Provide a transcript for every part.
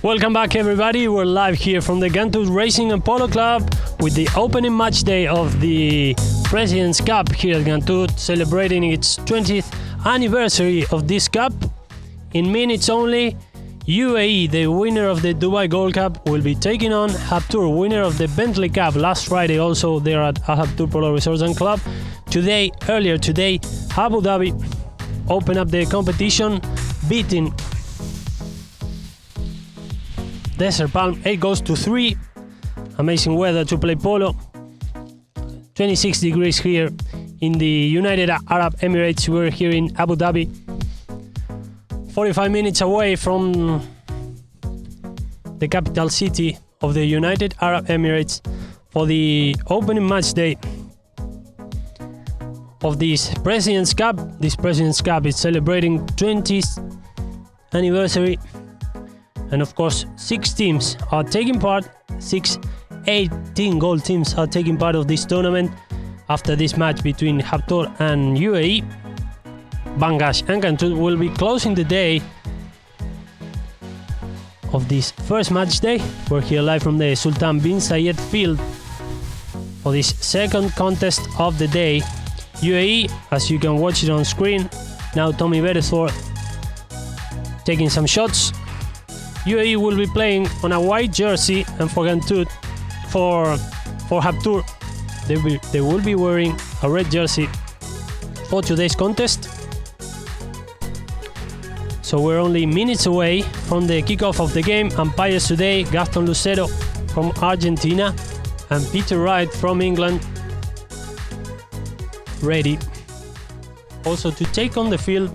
Welcome back, everybody. We're live here from the Gantoot Racing and Polo Club with the opening match day of the President's Cup here at Gantoot, celebrating its 20th anniversary of this cup. In minutes only, UAE, the winner of the Dubai Gold Cup, will be taking on Habtoor, winner of the Bentley Cup last Friday. Also, there at Habtoor Polo Resorts and Club. Earlier today, Abu Dhabi opened up the competition, beating Desert Palm 8 goals to 3. Amazing weather to play polo. 26 degrees here in the United Arab Emirates. We're here in Abu Dhabi, 45 minutes away from the capital city of the United Arab Emirates for the opening match day of this President's Cup. This President's Cup is celebrating 20th anniversary. And of course, 6 teams are taking part. 18 gold teams are taking part of this tournament. After this match between Habtoor and UAE, Bangash and Gantoot will be closing the day of this first match day. We're here live from the Sultan bin Zayed field for this second contest of the day. UAE, as you can watch it on screen, now Tommy Beresford taking some shots. UAE will be playing on a white jersey, and for Gantoot, for Habtoor, they will be wearing a red jersey for today's contest. So we're only minutes away from the kickoff of the game. Umpires today, Gaston Lucero from Argentina and Peter Wright from England, ready also to take on the field.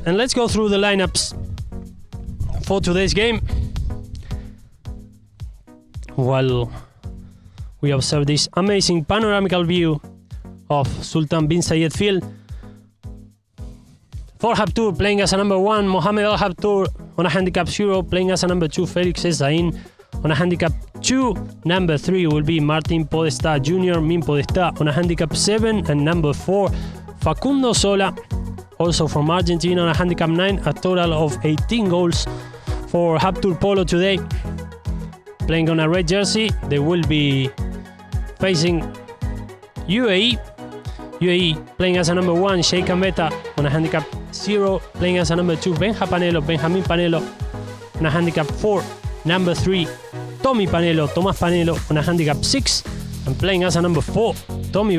And let's go through the lineups for today's game while we observe this amazing panoramical view of Sultan bin Zayed field. For Habtoor, playing as a number 1, Mohamed Al Habtoor on a handicap 0, playing as a number 2, Felix Ezain on a handicap 2. Number 3 will be Martin Podestá Jr., Min Podestá on a handicap 7, and number 4, Facundo Sola, also from Argentina, on a handicap 9. A total of 18 goals for Habtoor Polo today. Playing on a red jersey, they will be facing UAE. UAE playing as a number 1, Sheikh Ambeta on a handicap 0, playing as a number 2, Benjamin Panelo on a handicap 4, number 3, Tomás Panelo on a handicap 6, and playing as a number 4, Tomás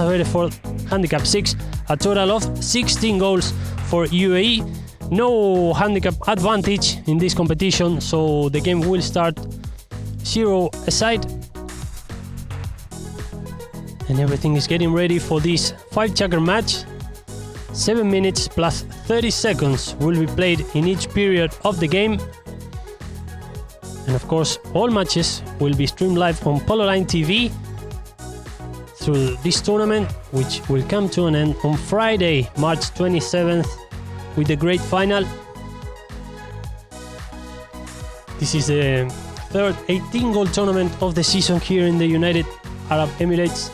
Beresford, handicap 6. A total of 16 goals for UAE. No handicap advantage in this competition, so the game will start 0 aside. And everything is getting ready for this 5-checker match. 7 minutes plus 30 seconds will be played in each period of the game. And of course, all matches will be streamed live on Polo Line TV through this tournament, which will come to an end on Friday, March 27th, with the great final. This is the third 18-goal tournament of the season here in the United Arab Emirates.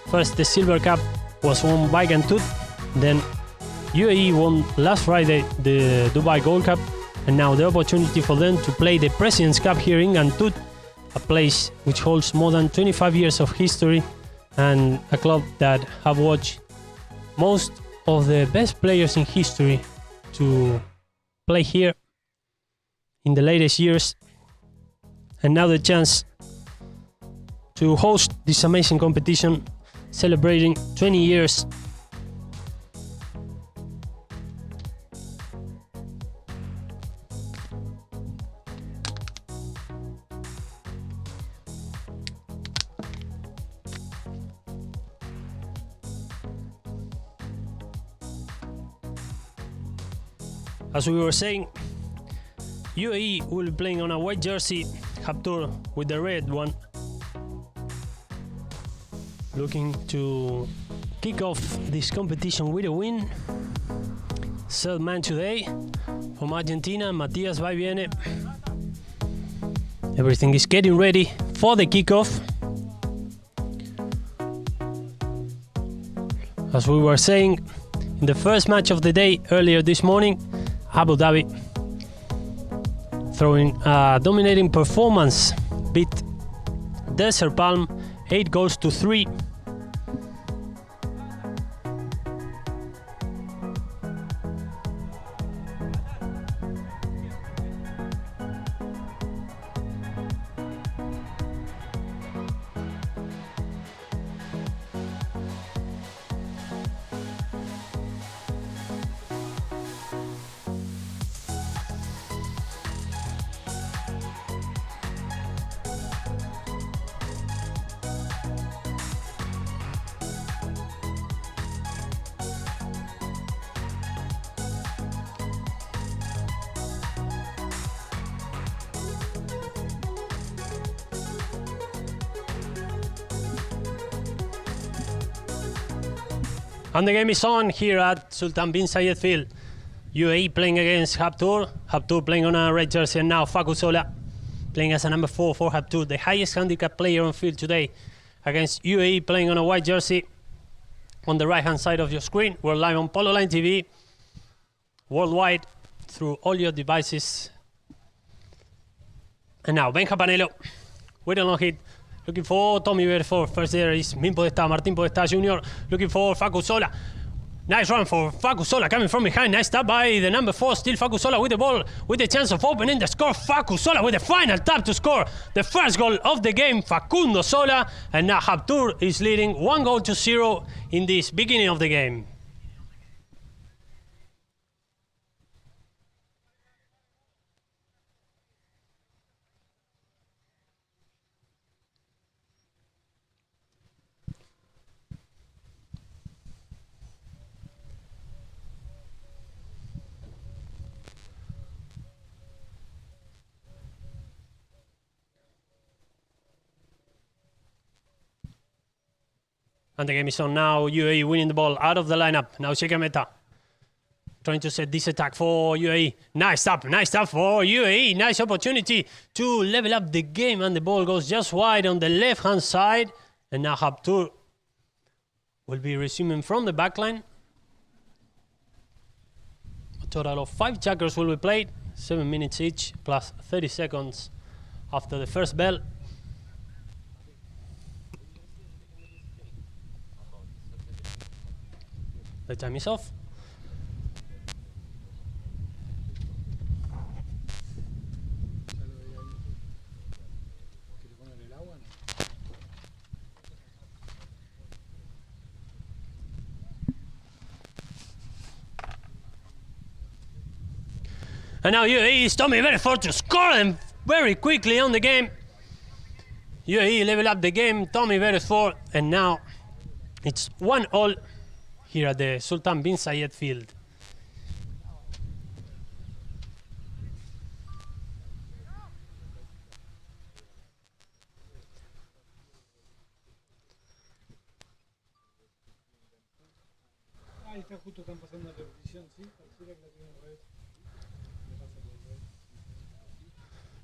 First, the Silver Cup was won by Gantoot, then UAE won last Friday the Dubai Gold Cup, and now the opportunity for them to play the President's Cup here in Gantoot, a place which holds more than 25 years of history and a club that have watched most of the best players in history to play here in the latest years. And now the chance to host this amazing competition, celebrating 20 years. As we were saying, UAE will be playing on a white jersey, Habtoor with the red one, looking to kick off this competition with a win. Third man today from Argentina, Matias Vaiviene. Everything is getting ready for the kickoff. As we were saying, in the first match of the day earlier this morning, Abu Dhabi throwing a dominating performance, beat Desert Palm 8-3. And the game is on here at Sultan bin Zayed Field. UAE playing against Habtoor. Habtoor playing on a red jersey, and now Facu Sola playing as a number 4 for Habtoor, the highest handicap player on field today, against UAE playing on a white jersey. On the right hand side of your screen, we're live on Polo Line TV, worldwide, through all your devices. And now Benja Panelo with a long hit, looking for Tommy Bedford. First there is Min Podestá, Martín Podestá Jr. looking for Facu Sola. Nice run for Facu Sola coming from behind. Nice tap by the number 4. Still Facu Sola with the ball, with the chance of opening the score. Facu Sola with the final tap to score the first goal of the game. Facundo Sola. And now Habtoor is leading 1-0 in this beginning of the game. And the game is on now. UAE winning the ball out of the lineup. Now Sheikh Meta trying to set this attack for UAE. Nice tap for UAE. Nice opportunity to level up the game, and the ball goes just wide on the left-hand side. And now Habtoor will be resuming from the backline. A total of 5 checkers will be played, 7 minutes each, plus 30 seconds after the first bell. The time is off. And now UAE is Tommy Bedford to score them very quickly on the game. UAE level up the game, Tommy Bedford, and now it's 1-1 here at the Sultan bin Zayed Field.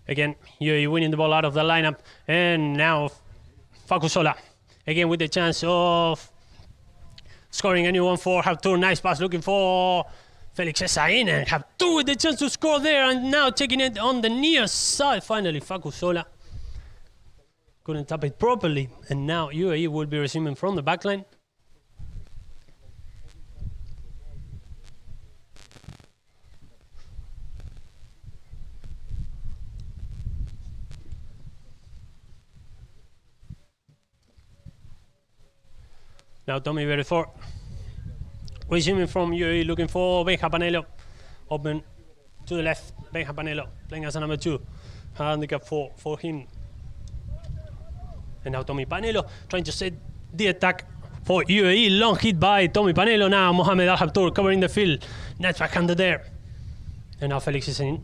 Again, UAE winning the ball out of the lineup, and now Facu Sola again with the chance of scoring a new one for Habtoor. Nice pass looking for Felix Esain, and Habtoor with the chance to score there, and now taking it on the near side. Finally, Facu Sola couldn't tap it properly, and now UAE will be resuming from the backline. Now Tommy Bedford resuming from UAE, looking for Benja Panelo. Open to the left, Benja Panelo playing as a number 2. Handicap for him. And now Tommy Panelo trying to set the attack for UAE. Long hit by Tommy Panelo. Now Mohamed Al Habtoor covering the field. Nice backhander there. And now Felix is in.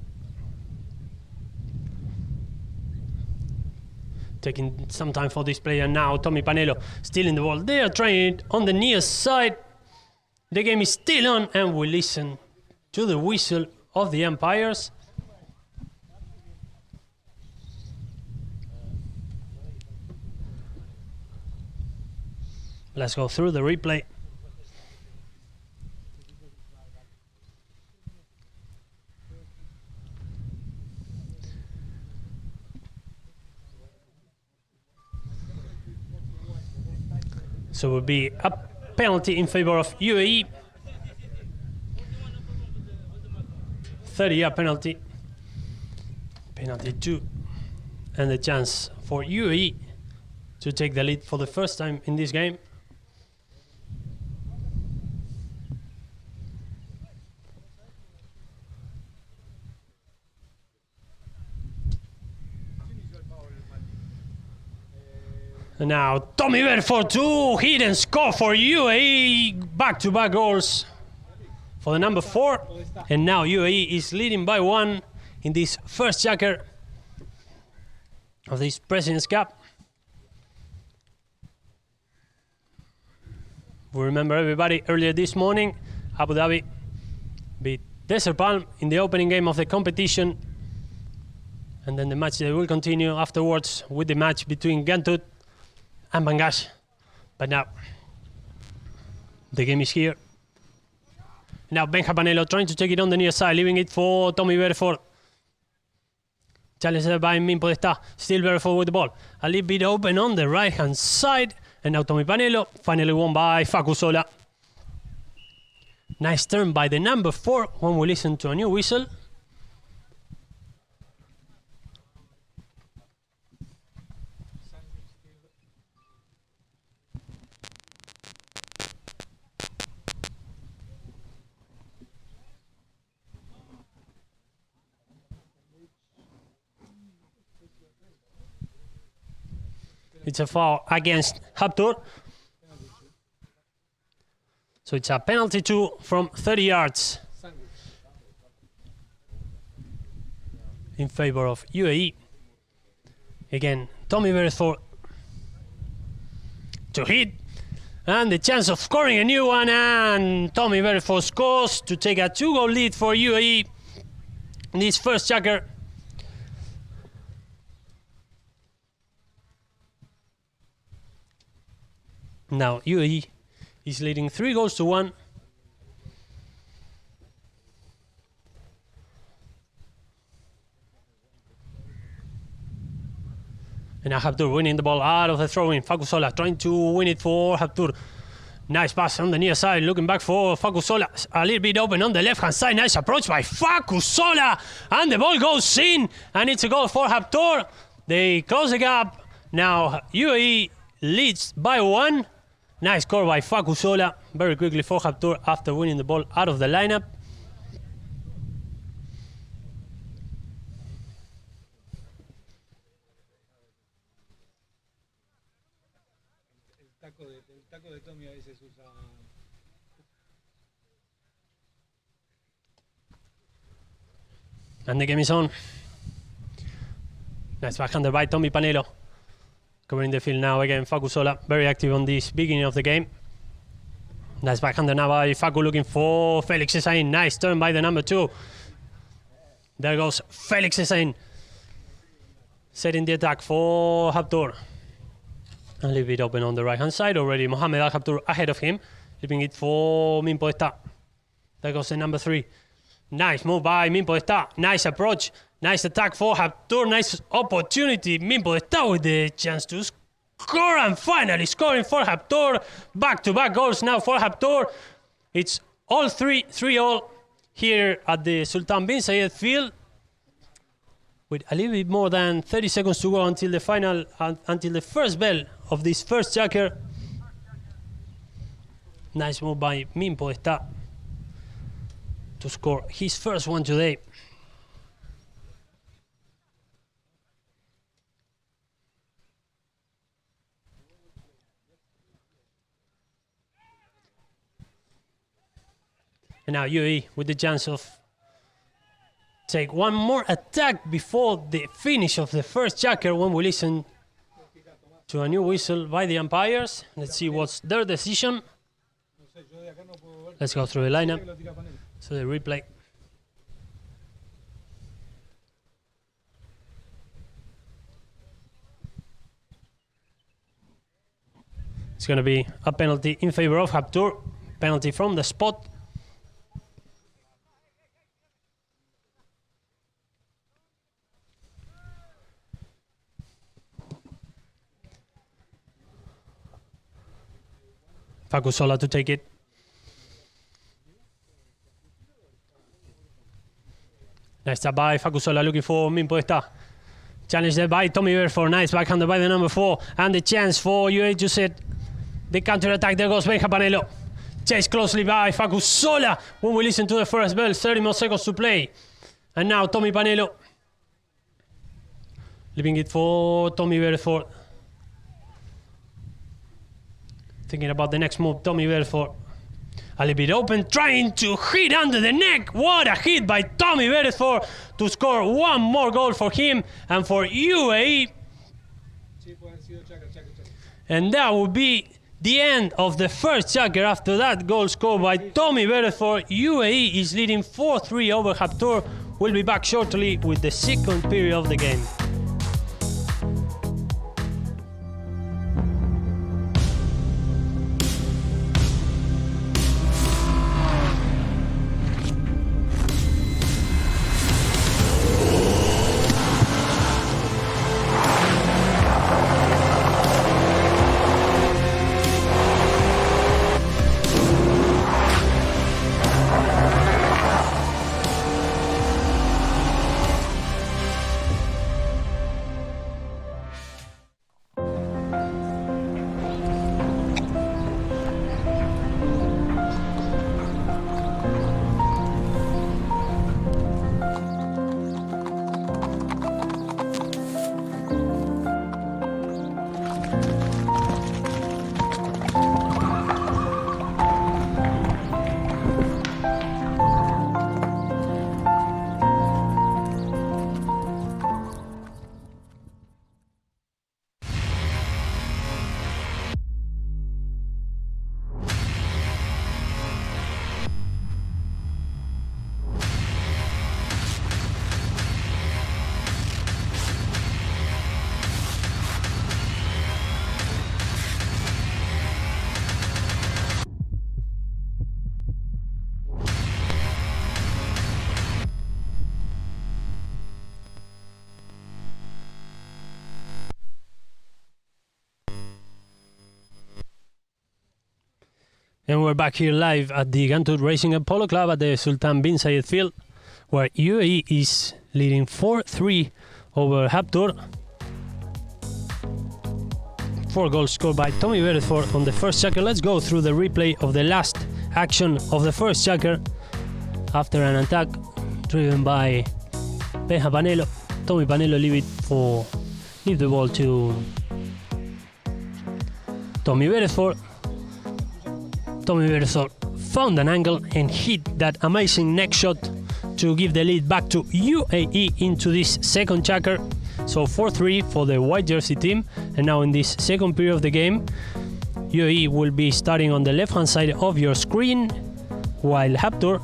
Taking some time for this player. Now Tommy Panelo stealing the ball. They are trying it on the near side. The game is still on, and we listen to the whistle of the umpires. Let's go through the replay. So it will be a penalty in favor of UAE. 30-yard penalty. Penalty 2. And the chance for UAE to take the lead for the first time in this game. And now Tommy Bedford to hit and score for UAE. Back-to-back goals for the number 4. And now UAE is leading by 1 in this first checker of this President's Cup. We remember everybody earlier this morning, Abu Dhabi beat Desert Palm in the opening game of the competition. And then the match they will continue afterwards with the match between Gantut and Bangash. But now the game is here. Now Benja Panelo trying to take it on the near side, leaving it for Tommy Bedford. Challenged by Min Podesta. Still Bedford with the ball. A little bit open on the right hand side. And now Tommy Panelo, finally won by Facu Sola. Nice turn by the number 4 when we listen to a new whistle. It's a foul against Habtoor. So it's a penalty 2 from 30 yards in favor of UAE. Again, Tommy Bedford to hit. And the chance of scoring a new one. And Tommy Bedford scores to take a 2-goal lead for UAE in this first checker. Now UAE is leading 3-1. And now Habtoor winning the ball out of the throw-in. Facu Sola trying to win it for Habtoor. Nice pass on the near side, looking back for Facu Sola. A little bit open on the left-hand side. Nice approach by Facu Sola. And the ball goes in. And it's a goal for Habtoor. They close the gap. Now UAE leads by 1. Nice score by Facu Sola. Very quickly for Habtoor after winning the ball out of the lineup. And the game is on. Nice backhander by Tommy Panelo. Covering the field now again, Facu Sola, very active on this beginning of the game. Nice backhander now by Facu, looking for Felix Esain. Nice turn by the number 2. There goes Felix Esain, setting the attack for Habtoor. A little bit open on the right hand side already. Mohamed Al Habtoor ahead of him, leaving it for Min Podesta. There goes the number 3. Nice move by Min Podesta. Nice approach. Nice attack for Habtoor. Nice opportunity. Min Podesta with the chance to score. And finally scoring for Habtoor. Back-to-back goals now for Habtoor. It's all 3-3 here at the Sultan bin Zayed field. With a little bit more than 30 seconds to go until the final, until the first bell of this first checker. Nice move by Min Podesta to score his first one today. And now UAE with the chance of take one more attack before the finish of the first checker when we listen to a new whistle by the umpires. Let's see what's their decision. Let's go through the lineup. So the replay. It's going to be a penalty in favor of Habtoor. Penalty from the spot. Facusola to take it. Nice tap by Facusola, looking for Min Podestá. Challenge there by Tommy Berford. Nice backhander by the number 4. And the chance for UAE to set the counter-attack. There goes Benja Panelo. Chased closely by Facusola. When we listen to the first bell, 30 more seconds to play. And now Tommy Panelo. Leaving it for Tommy Berford. Thinking about the next move, Tommy Berford. A little bit open, trying to hit under the neck. What a hit by Tommy Berford to score one more goal for him and for UAE. And that would be the end of the first checker. After that goal scored by Tommy Berford, UAE is leading 4-3 over Habtoor. We'll be back shortly with the second period of the game. And we're back here live at the Gantour Racing and Polo Club at the Sultan bin Zayed Field, where UAE is leading 4-3 over Habtoor. 4 goals scored by Tommy Berford on the first checker. Let's go through the replay of the last action of the first checker. After an attack driven by Benja Panelo, Tommy Panelo leave the ball to Tommy Berford. Tommy Berford found an angle and hit that amazing neck shot to give the lead back to UAE into this second checker. So 4-3 for the white jersey team. And now in this second period of the game, UAE will be starting on the left hand side of your screen, while Habtoor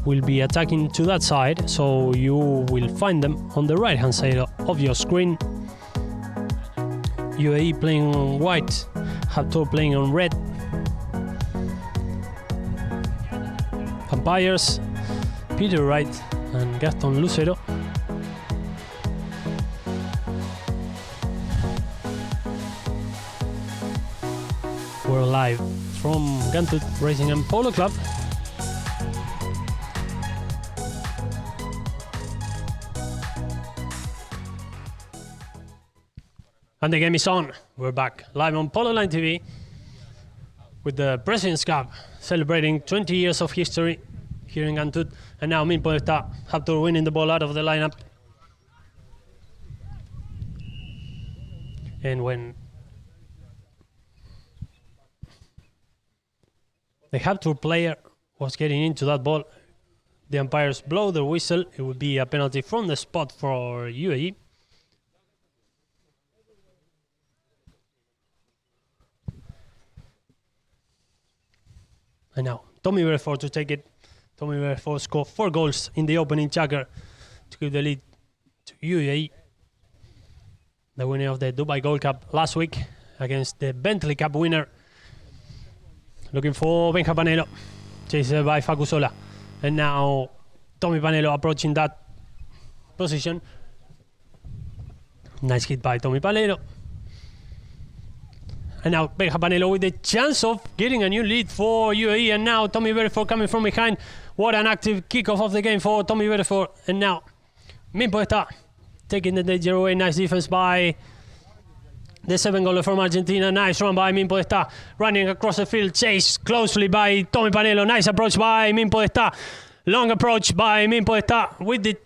will be attacking to that side. So you will find them on the right hand side of your screen. UAE playing on white, Habtoor playing on red. Umpires Peter Wright and Gaston Lucero. We're live from Gantour Racing and Polo Club. And the game is on. We're back live on Polo Line TV with the President's Cup, celebrating 20 years of history here in Gantour. And now Min Podestá, Habtoor winning the ball out of the lineup. And when the Habtoor player was getting into that ball, the umpires blow the whistle. It would be a penalty from the spot for UAE. And now Tommy Berford to take it. Tommy Berford scored 4 goals in the opening checker to give the lead to UAE. The winner of the Dubai Gold Cup last week against the Bentley Cup winner. Looking for Benja Panelo, chased by Facusola. And now Tommy Panelo approaching that position. Nice hit by Tommy Panelo. And now Benja Panelo with the chance of getting a new lead for UAE. And now Tommy Bereford coming from behind. What an active kickoff of the game for Tommy Bereford. And now Min Podestá taking the danger away. Nice defense by the 7-goaler from Argentina. Nice run by Min Podestá. Running across the field. Chased closely by Tommy Panelo. Nice approach by Min Podestá. Long approach by Min Podestá with the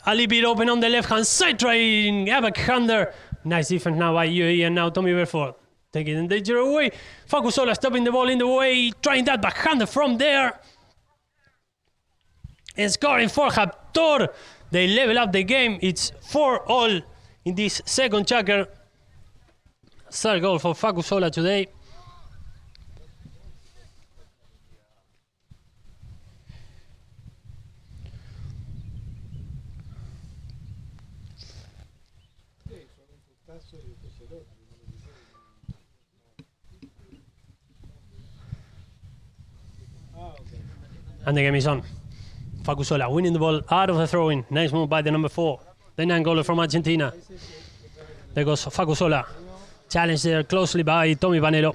a little bit open on the left-hand side. Trying a backhander. Nice defense now by UAE. And now Tommy Bereford taking the danger away. Facu Sola stopping the ball in the way. Trying that backhander from there. And scoring for Habtoor. They level up the game. It's 4-all in this second checker. Third goal for Facu Sola today. And the game is on. Facu Sola winning the ball out of the throw-in. Nice move by the number 4. The 9-goaler from Argentina. There goes Facu Sola. Challenged there closely by Tommy Panelo.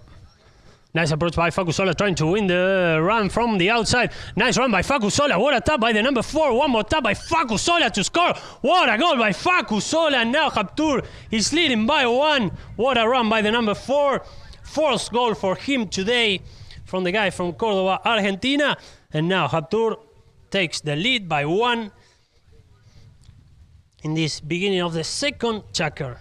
Nice approach by Facu Sola trying to win the run from the outside. Nice run by Facu Sola. What a tap by the number 4. One more tap by Facu Sola to score. What a goal by Facu Sola. And now Habtoor is leading by 1. What a run by the number 4. Fourth goal for him today from the guy from Cordoba, Argentina. And now Habtoor takes the lead by 1 in this beginning of the second checker.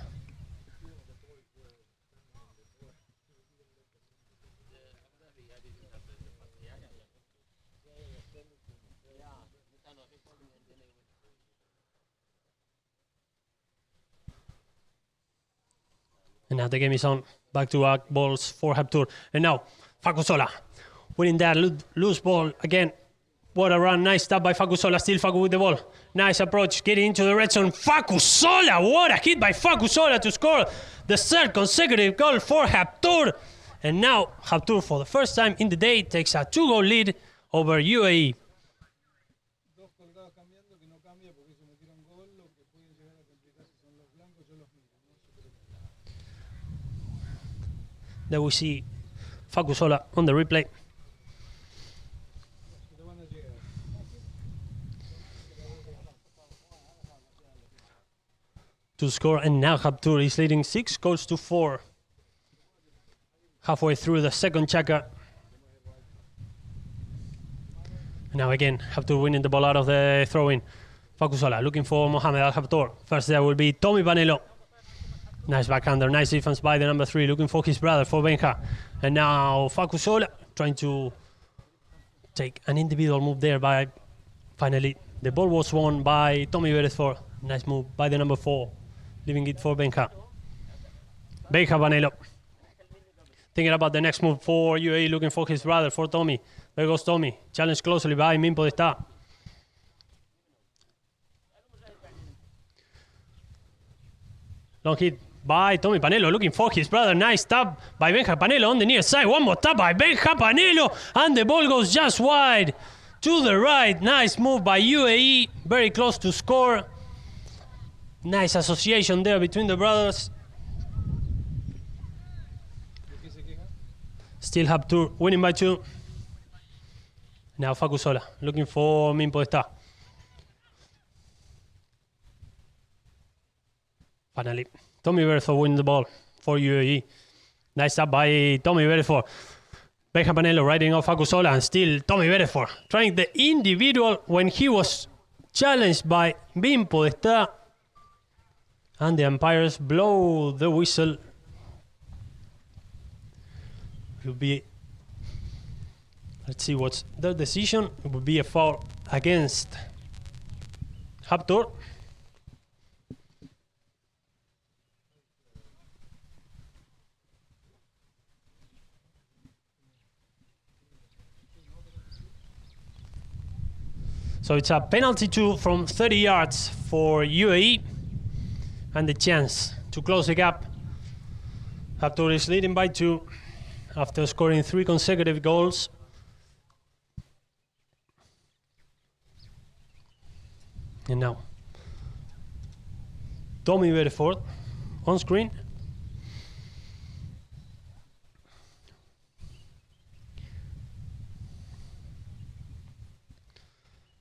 And now the game is on. Back-to-back balls for Habtoor. And now Facu Sola winning that loose ball again. What a run. Nice stop by Facu Sola. Still Facu with the ball. Nice approach. Getting into the red zone. Facu Sola. What a hit by Facu Sola to score the third consecutive goal for Habtoor. And now Habtoor, for the first time in the day, takes a 2-goal lead over UAE. There we see Facu Sola on the replay. To score, and now Habtoor is leading 6-4. Halfway through the second checker. Now again, Habtoor winning the ball out of the throw-in. Facu Sola looking for Mohamed Al Habtoor. First there will be Tommy Panelo. Nice backhander, nice defense by the number 3, looking for his brother, for Benja. And now Facu Sola trying to take an individual move there by, finally, the ball was won by Tommy Bereford. Nice move by the number 4, leaving it for Benja. Benja Panelo. Thinking about the next move for UAE, looking for his brother, for Tommy. There goes Tommy, challenged closely by Min Podestá. Long hit by Tommy Panelo, looking for his brother. Nice tap by Benja Panelo on the near side. One more tap by Benja Panelo, and the ball goes just wide to the right. Nice move by UAE, very close to score. Nice association there between the brothers. Still Habtoor winning by 2. Now Facu Sola looking for Min Podestá. Finally, Tommy Bereford winning the ball for UAE. Nice up by Tommy Bereford. Benja Panelo riding off Facu Sola, and still Tommy Bereford trying the individual when he was challenged by Min Podestá. And the umpires blow the whistle. It will be, let's see what's the decision. It will be a foul against Habtoor. So it's a penalty 2 from 30 yards for UAE, and the chance to close the gap. Habtoor is leading by 2 after scoring 3 consecutive goals. And now Tommy Bereford on screen.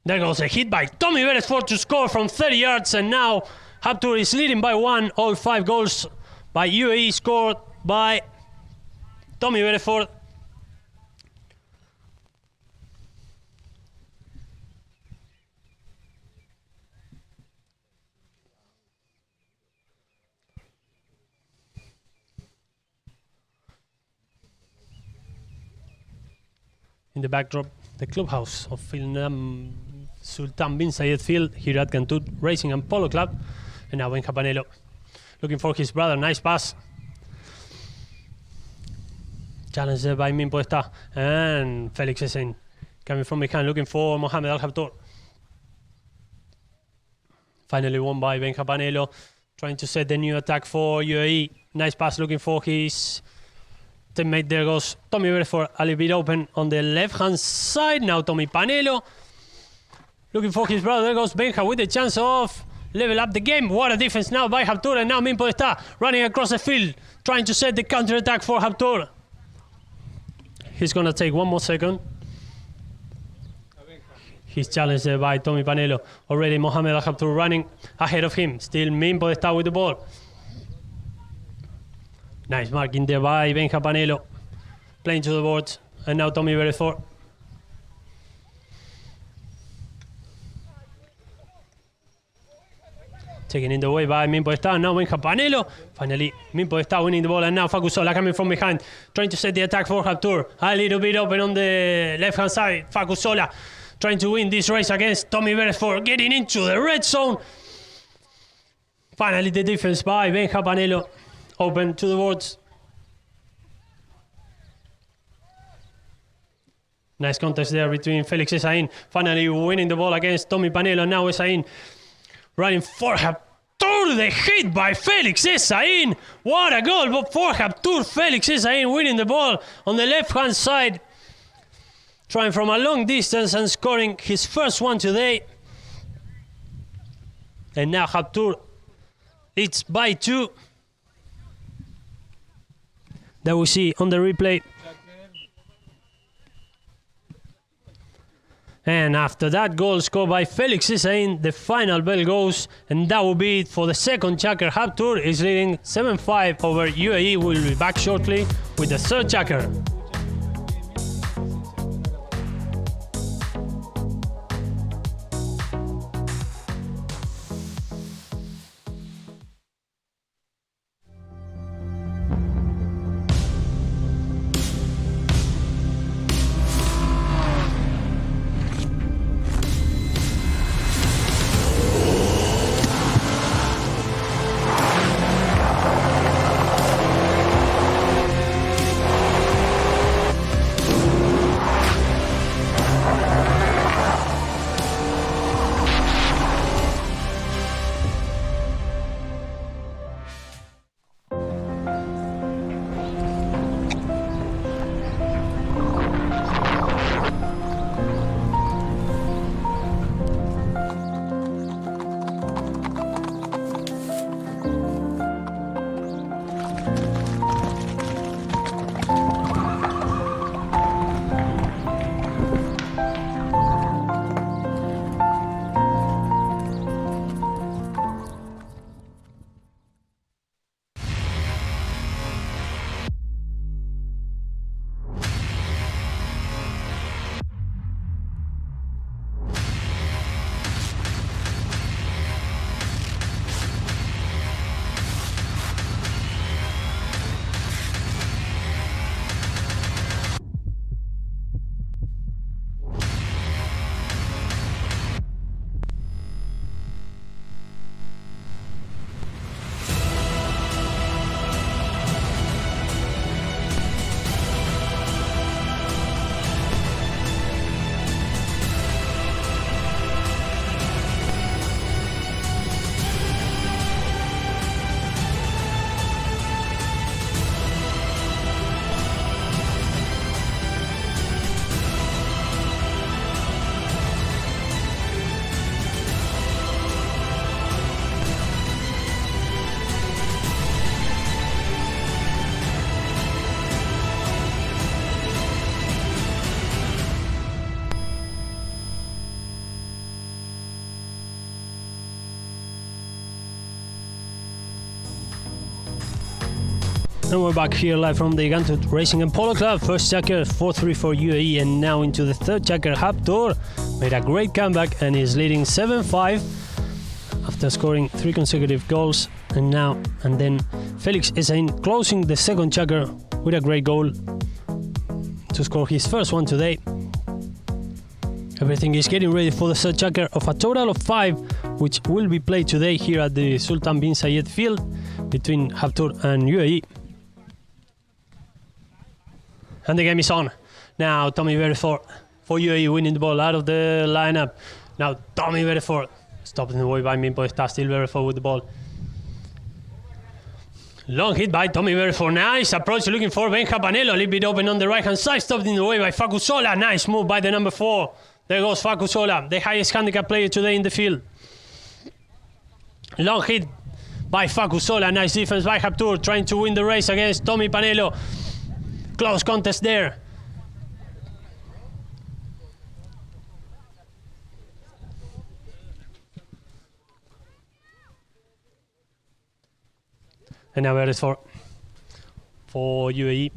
There goes a hit by Tommy Beresford to score from 30 yards, and now Habtoor is leading by 1. All 5 goals by UAE scored by Tommy Beresford. In the backdrop, the clubhouse of Sultan bin Zayed Field here at Cantut Racing and Polo Club. And now Benja Panelo looking for his brother. Nice pass. Challenged by Min Podestá. And Felix Hussein coming from behind looking for Mohamed Al Habtoor. Finally won by Benja Panelo. Trying to set the new attack for UAE. Nice pass looking for his teammate. There goes Tommy Beresford a little bit open on the left hand side. Now Tommy Panelo looking for his brother. There goes Benja with the chance of level up the game. What a defense now by Habtoor, and now Min Podestá running across the field trying to set the counter attack for Habtoor. He's gonna take one more second. He's challenged by Tommy Panelo. Already Mohamed Al Habtoor running ahead of him. Still Min Podestá with the ball. Nice marking there by Benja Panelo. Playing to the boards. And now Tommy Beresford. Taken in the way by Min Podestá. Now Benja Panelo. Finally, Min Podestá winning the ball. And now Facusola coming from behind. Trying to set the attack for Habtoor. A little bit open on the left-hand side. Facusola trying to win this race against Tommy Beresford. Getting into the red zone. Finally, the defense by Benja Panelo. Open to the boards. Nice contest there between Felix Esain. Finally winning the ball against Tommy Panelo. Now Esain running for Habtoor. The hit by Felix Esain. What a goal for Habtoor. Felix Esain winning the ball on the left-hand side. Trying from a long distance and scoring his first one today. And now Habtoor leads by 2. That we see on the replay. And after that goal scored by Felix Esain, the final bell goes, and that will be it for the second checker. Habtoor is leading 7-5 over UAE. We'll be back shortly with the third checker. And we're back here live from the Habtoor Racing and Polo Club. First checker 4-3 for UAE, and now into the third checker. Habtoor made a great comeback and is leading 7-5 after scoring 3 consecutive goals. And then Felix Esain closing the second checker with a great goal to score his first one today. Everything is getting ready for the third checker of a total of 5, which will be played today here at the Sultan bin Zayed field between Habtoor and UAE. And the game is on. Now Tommy Beresford for UAE winning the ball out of the lineup. Now Tommy Beresford stopped in the way by Min Podesta. Still Beresford with the ball. Long hit by Tommy Beresford. Nice approach looking for Ben Panelo. A little bit open on the right hand side. Stopped in the way by Facu Sola. Nice move by the number 4. There goes Facu Sola, the highest handicap player today in the field. Long hit by Facu Sola. Nice defense by Habtoor, trying to win the race against Tommy Panelo. Close contest there. And now it is for UAE.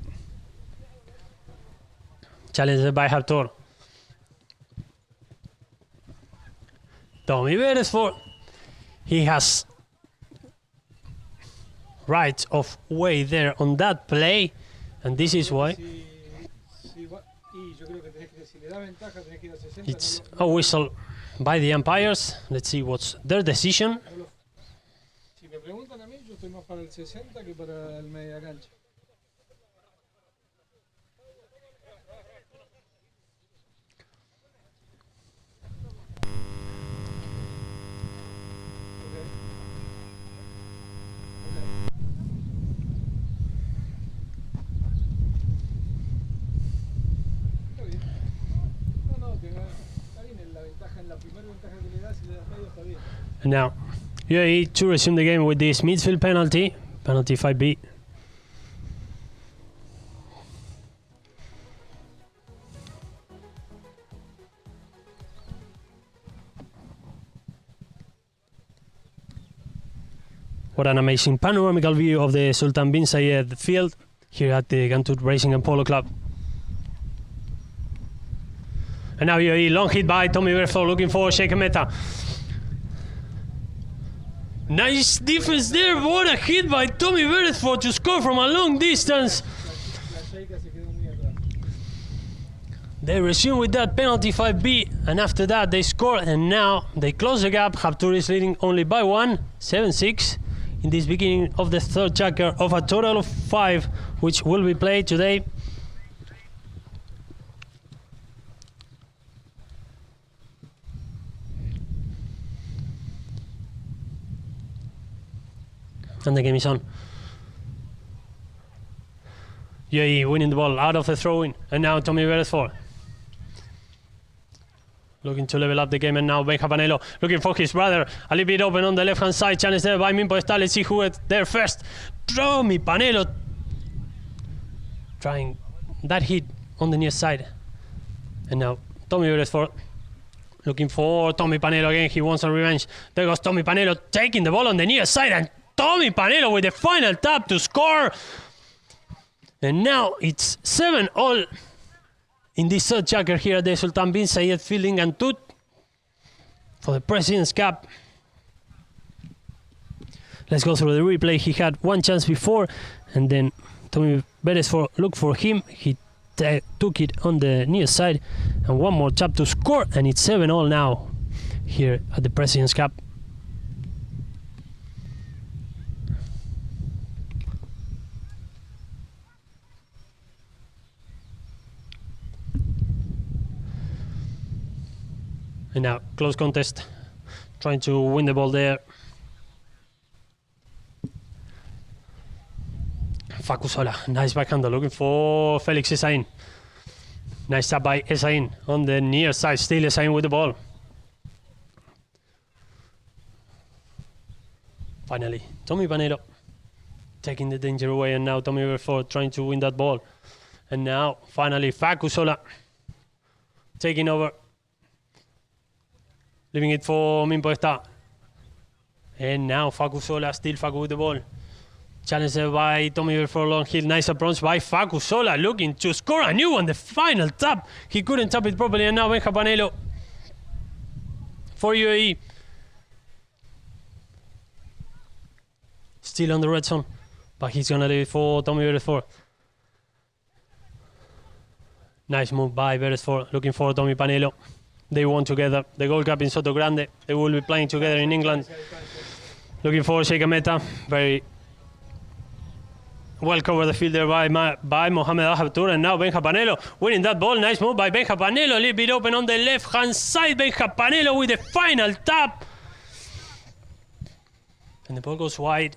Challenged by Habtoor. Tommy Beresford. He has right of way there on that play, and this is why it's a whistle by the umpires. Let's see what's their decision. And now UAE to resume the game with this midfield penalty 5B. What an amazing panoramical view of the Sultan bin Zayed field here at the Habtoor Racing and Polo Club. And now UAE, long hit by Tommy Beresford looking for Sheikh Meta. Nice defense there. What a hit by Tommy Beresford to score from a long distance. They resume with that penalty 5B, and after that they score, and now they close the gap. Habtoor is leading only by 1, 7-6 in this beginning of the third checker of a total of 5, which will be played today. And the game is on. UAE winning the ball out of the throw-in, and now Tommy Beresford looking to level up the game, and now Ben Panelo looking for his brother. A little bit open on the left-hand side. Challenge there by Min Podesta. Let's see who is there first. Tommy Panelo trying that hit on the near side, and now Tommy Beresford looking for Tommy Panelo again. He wants a revenge. There goes Tommy Panelo taking the ball on the near side, and Tommy Panelo with the final tap to score. And now it's 7-all in this third checker here at the Sultan bin Zayed fielding and Tut for the President's Cup. Let's go through the replay. He had one chance before, and then Tommy Beresford looked for him. He took it on the near side, and one more tap to score, and it's 7-all now here at the President's Cup. And now close contest, trying to win the ball there. Facu Sola, nice backhander looking for Felix Esain. Nice tap by Esain on the near side. Still Esain with the ball. Finally, Tommy Panelo taking the danger away, and now Tommy Beresford trying to win that ball. And now finally Facu Sola taking over, leaving it for Min Podesta. And now Facu Sola, still Facu with the ball. Challenged by Tommy for a long hit. Nice approach by Facu Sola, looking to score a new one. The final tap. He couldn't tap it properly, and now Benja Panelo for UAE. Still on the red zone, but he's gonna leave it for Tommy Beresford. Nice move by Beresford, looking for Tommy Panelo. They won together the Gold Cup in Soto Grande. They will be playing together in England. Looking for Sheikh Meta. Very well covered the field there by Mohamed Al Habtoor, and now Benja Panelo winning that ball. Nice move by Benja Panelo, a little bit open on the left-hand side. Benja Panelo with the final tap. And the ball goes wide.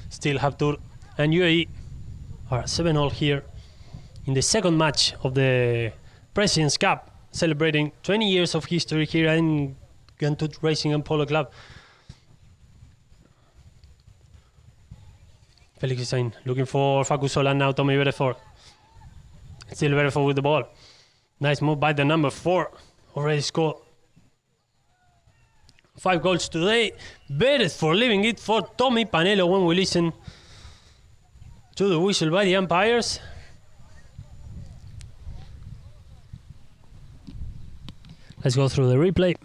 Still Habtoor and UAE are 7-all here in the second match of the President's Cup, celebrating 20 years of history here in Gantut Racing and Polo Club. Felix Hussein looking for Facu Sola, now Tommy Beresford. Still Beresford with the ball. Nice move by the number 4. Already scored 5 goals today. Beresford leaving it for Tommy Panelo when we listen to the whistle by the umpires. Let's go through the replay.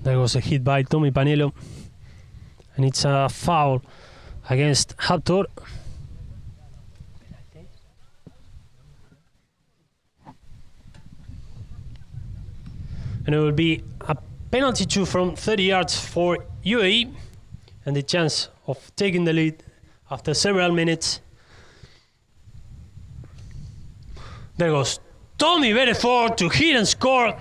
There was a hit by Tommy Panelo, and it's a foul against Habtoor. And it will be a penalty shoot from 30 yards for UAE, and the chance of taking the lead after several minutes. There goes Tommy Beresford to hit and score.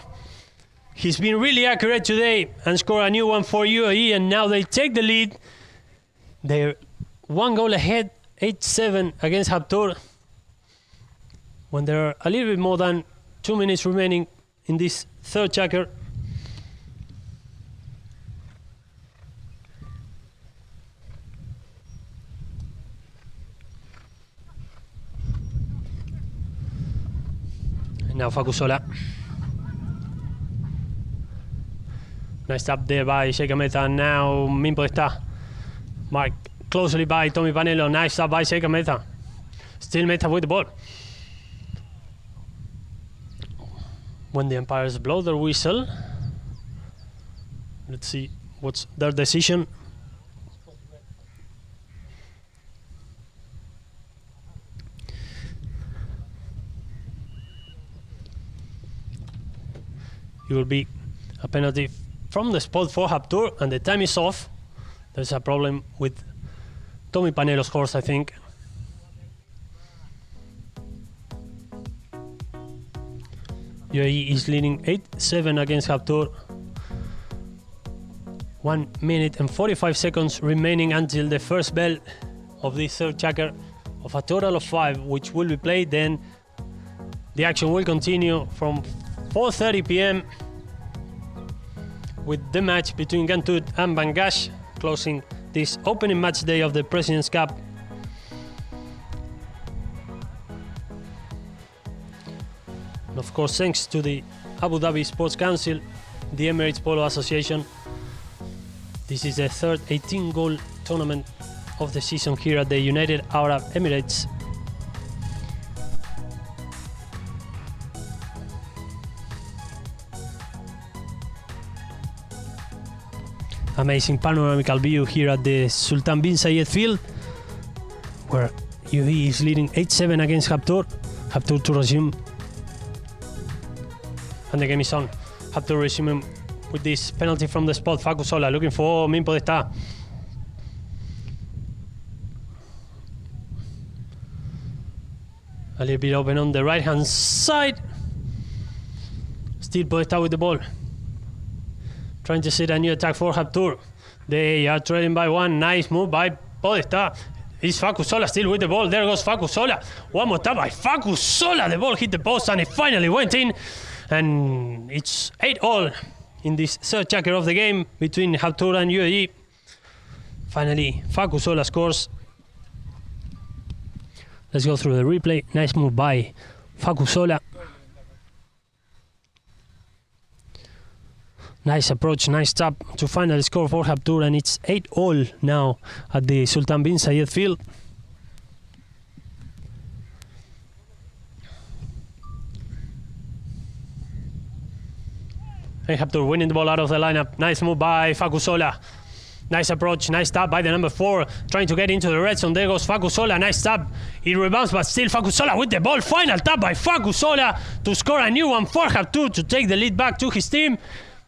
He's been really accurate today and scored a new one for UAE, and now they take the lead. They're 1 goal ahead, 8-7 against Habtoor, when there are a little bit more than 2 minutes remaining in this third checker. And now Facu Sola. Nice tap there by Sheikh Meta. Now Min Podestá. Marked closely by Tommy Panelo. Nice tap by Sheikh Meta. Still Meta with the ball. When the umpires blow their whistle, let's see what's their decision. It will be a penalty from the spot for Habtoor, and the time is off. There's a problem with Tommy Panelo's horse, I think. UAE is leading 8-7 against Habtoor. 1 minute and 45 seconds remaining until the first bell of this third checker, of a total of 5, which will be played. Then the action will continue from 4:30 p.m. with the match between Gantut and Bangash, closing this opening match day of the President's Cup. And of course, thanks to the Abu Dhabi Sports Council, the Emirates Polo Association. This is the third 18-goal tournament of the season here at the United Arab Emirates. Amazing panoramical view here at the Sultan bin Zayed field, where UAE is leading 8-7 against Habtoor. Habtoor to resume. And the game is on. Habtoor resuming with this penalty from the spot. Facu Sola looking for Min Podestá. A little bit open on the right hand side. Still Podestá with the ball, trying to set a new attack for Habtoor. They are trailing by 1. Nice move by Podestá. It's Facu Sola still with the ball. There goes Facu Sola. One more tap by Facu Sola. The ball hit the post and it finally went in. And it's 8-all in this third checker of the game between Habtoor and UAE. Finally, Facu Sola scores. Let's go through the replay. Nice move by Facu Sola. Nice approach, nice tap to final score for Habtoor, and it's 8-all now at the Sultan bin Zayed field. Hey, Habtoor winning the ball out of the lineup. Nice move by Facu Sola. Nice approach, nice tap by the number 4, trying to get into the red zone. There goes Facu Sola, nice tap. He rebounds, but still Facu Sola with the ball. Final tap by Facu Sola to score a new one for Habtoor to take the lead back to his team.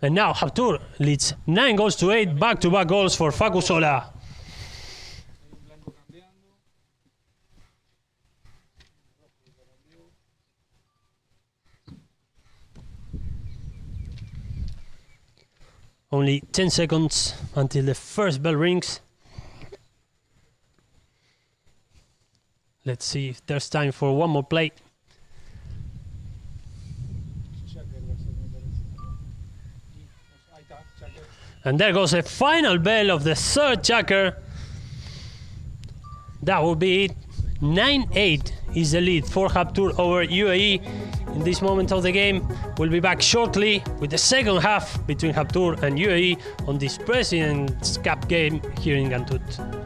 And now Habtoor leads 9-8, back-to-back goals for Facu Sola. Only 10 seconds until the first bell rings. Let's see if there's time for one more play. And there goes the final bell of the third checker. That will be it. 9-8 is the lead for Habtoor over UAE in this moment of the game. We'll be back shortly with the second half between Habtoor and UAE on this President's Cup game here in Gantut.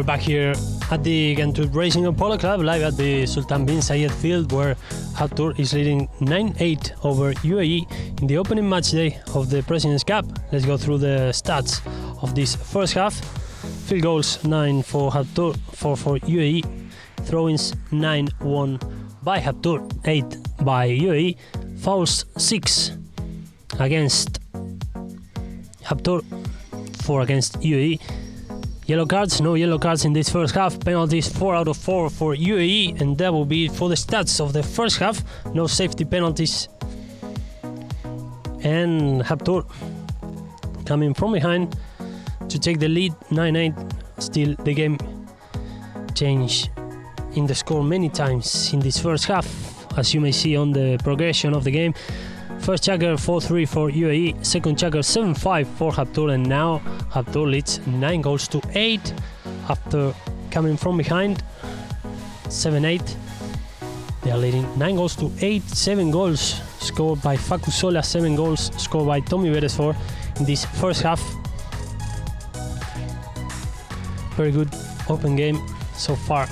We're back here at the Gantour Racing and Polo Club, live at the Sultan bin Zayed field, where Habtoor is leading 9-8 over UAE in the opening match day of the President's Cup. Let's go through the stats of this first half. Field goals 9 for Habtoor, 4 for UAE. Throw-ins 9-1 by Habtoor, 8 by UAE. Fouls 6 against Habtoor, 4 against UAE. Yellow cards, no yellow cards in this first half. Penalties 4 out of 4 for UAE, and that will be for the stats of the first half. No safety penalties. And Habtoor coming from behind to take the lead, 9-8. Still, the game changed in the score many times in this first half, as you may see on the progression of the game. First checker 4-3 for UAE, second checker 7-5 for Habtoor, and now Habtoor leads 9-8 after coming from behind 7-8. They are leading 9-8, 7 goals scored by Facu Sola, 7 goals scored by Tommy Beresford in this first half. Very good open game so far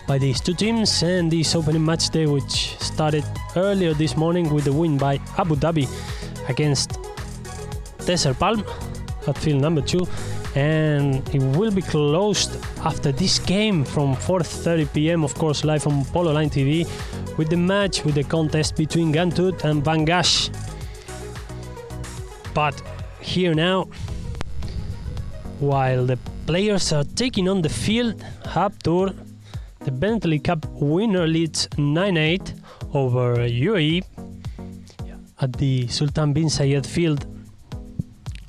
by these two teams, and this opening match day, which started earlier this morning with the win by Abu Dhabi against Desert Palm at field number 2, and it will be closed after this game from 4:30 p.m. of course live on Polo Line TV, with the match, with the contest between Gantour and Bangash. But here now, while the players are taking on the field, Habtoor, the Bentley Cup winner, leads 9-8 over UAE at the Sultan bin Zayed field.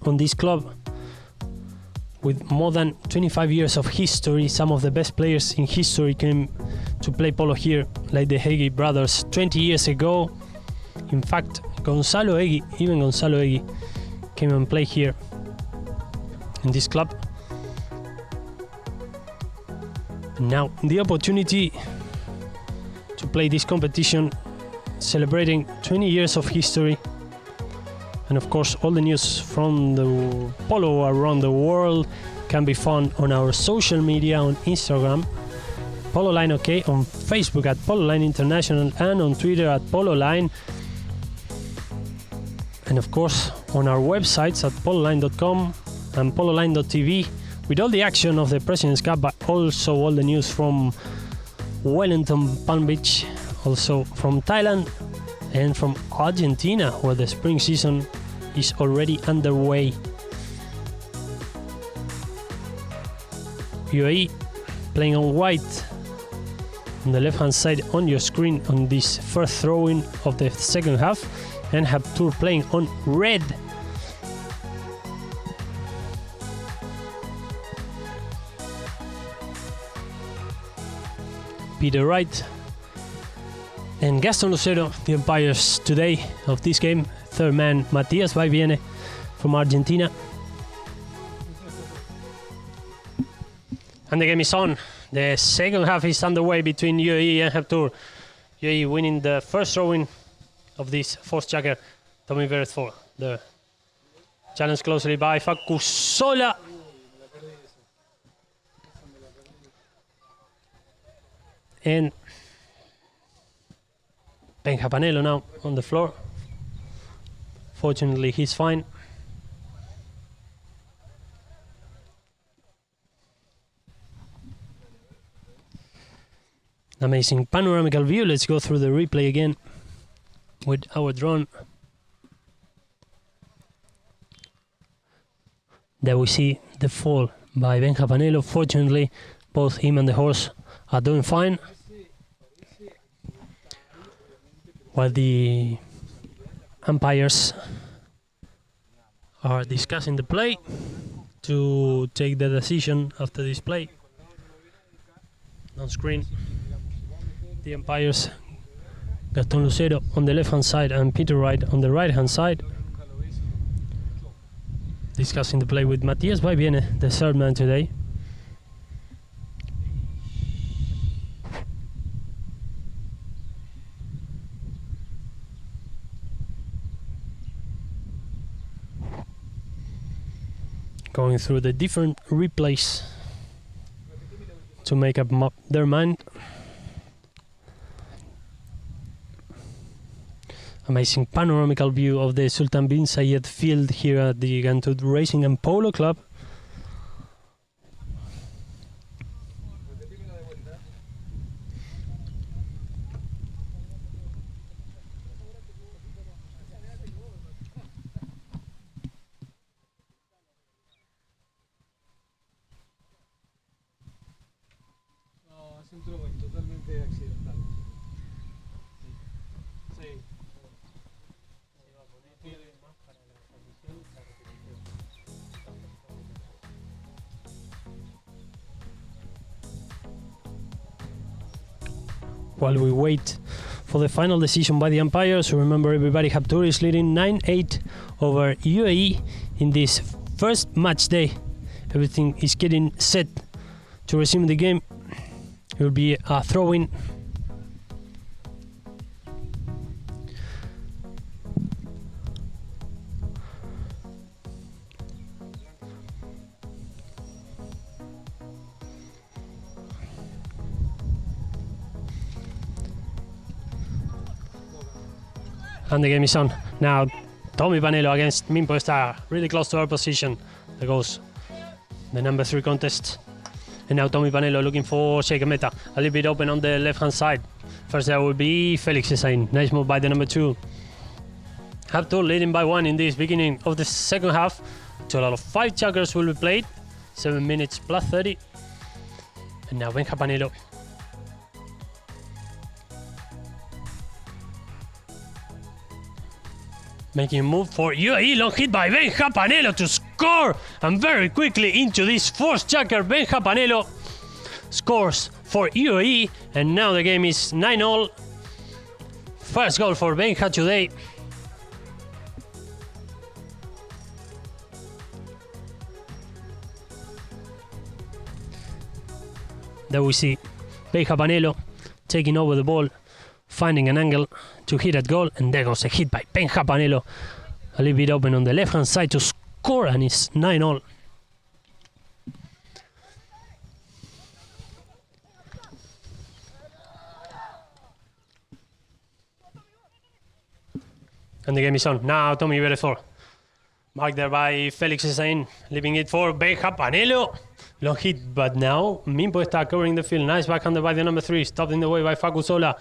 On this club, with more than 25 years of history, some of the best players in history came to play polo here, like the Hegi brothers 20 years ago. In fact, Gonzalo Hegi came and played here in this club. Now the opportunity to play this competition, celebrating 20 years of history, and of course all the news from the polo around the world can be found on our social media, on Instagram Polo Line OK, on Facebook at Polo Line International, and on Twitter at Polo Line, and of course on our websites at pololine.com and pololine.tv, with all the action of the President's Cup, but also all the news from Wellington, Palm Beach, also from Thailand and from Argentina, where the spring season is already underway. UAE playing on white on the left hand side on your screen on this first throw-in of the second half, and Habtoor playing on red. Peter Wright and Gaston Lucero, the umpires today of this game. Third man, Matías Vaiviene from Argentina. And the game is on. The second half is underway between UAE and Habtoor. UAE winning the first throw-in of this fourth checker, Tommy Beresford. The challenge closely by Facu Sola. And Benja Panelo now on the floor. Fortunately, he's fine. Amazing panoramical view. Let's go through the replay again with our drone. There we see the fall by Benja Panelo. Fortunately, both him and the horse are doing fine, while the umpires are discussing the play to take the decision after this play. On screen, the umpires, Gaston Lucero on the left hand side and Peter Wright on the right hand side, discussing the play with Matías Vaiviene, the third man today. Going through the different replays to make up their mind. Amazing panoramical view of the Sultan bin Zayed field here at the Gantud Racing and Polo Club. While we wait for the final decision by the umpires, remember everybody, Habtoor is leading 9-8 over UAE in this first match day. Everything is getting set to resume the game. It will be a throw-in. And the game is on. Now, Tommy Panelo against Min Podestà, really close to our position. There goes the number 3 contest. And now Tommy Panelo looking for Sheikh Meta, a little bit open on the left-hand side. First there will be Felix Hussein. Nice move by the number 2. Habtoor leading by 1 in this beginning of the second half. Total of 5 checkers will be played. 7 minutes plus 30. And now Benja Panelo. Making a move for UAE, long hit by Benja Panelo to score, and very quickly into this fourth checker. Benja Panelo scores for UAE, and now the game is 9-all. First goal for Benja today. There we see Benja Panelo taking over the ball, finding an angle to hit at goal, and there goes a hit by Benja Panelo, a little bit open on the left hand side to score, and it's 9-all. And the game is on. Now Tommy Beresford, marked there by Felix Hussein, leaving it for Benja Panelo. Long hit, but now Min Podestà covering the field. Nice backhander by the number 3, stopped in the way by Facu Sola.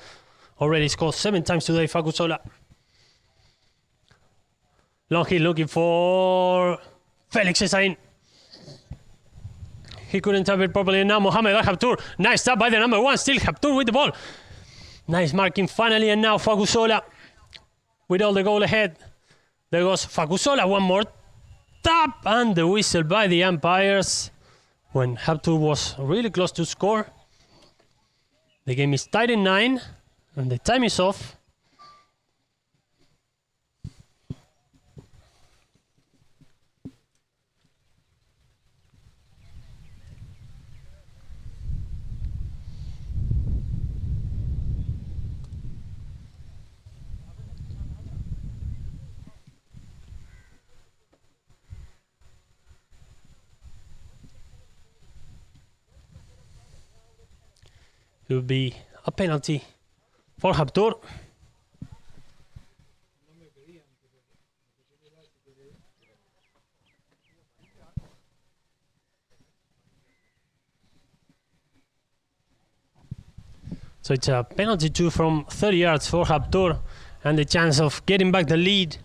Already scored 7 times today, Facu Sola. Long hit looking for Felix Hussein. He couldn't tap it properly. And now Mohamed Habtoor. Nice tap by the number 1. Still Habtoor with the ball. Nice marking finally. And now Facu Sola with all the goal ahead. There goes Facu Sola. One more tap. And the whistle by the umpires when Habtoor was really close to score. The game is tied in 9. And the time is off. It will be a penalty for Habtoor. So it's a penalty 2 from 30 yards for Habtoor, and the chance of getting back the lead.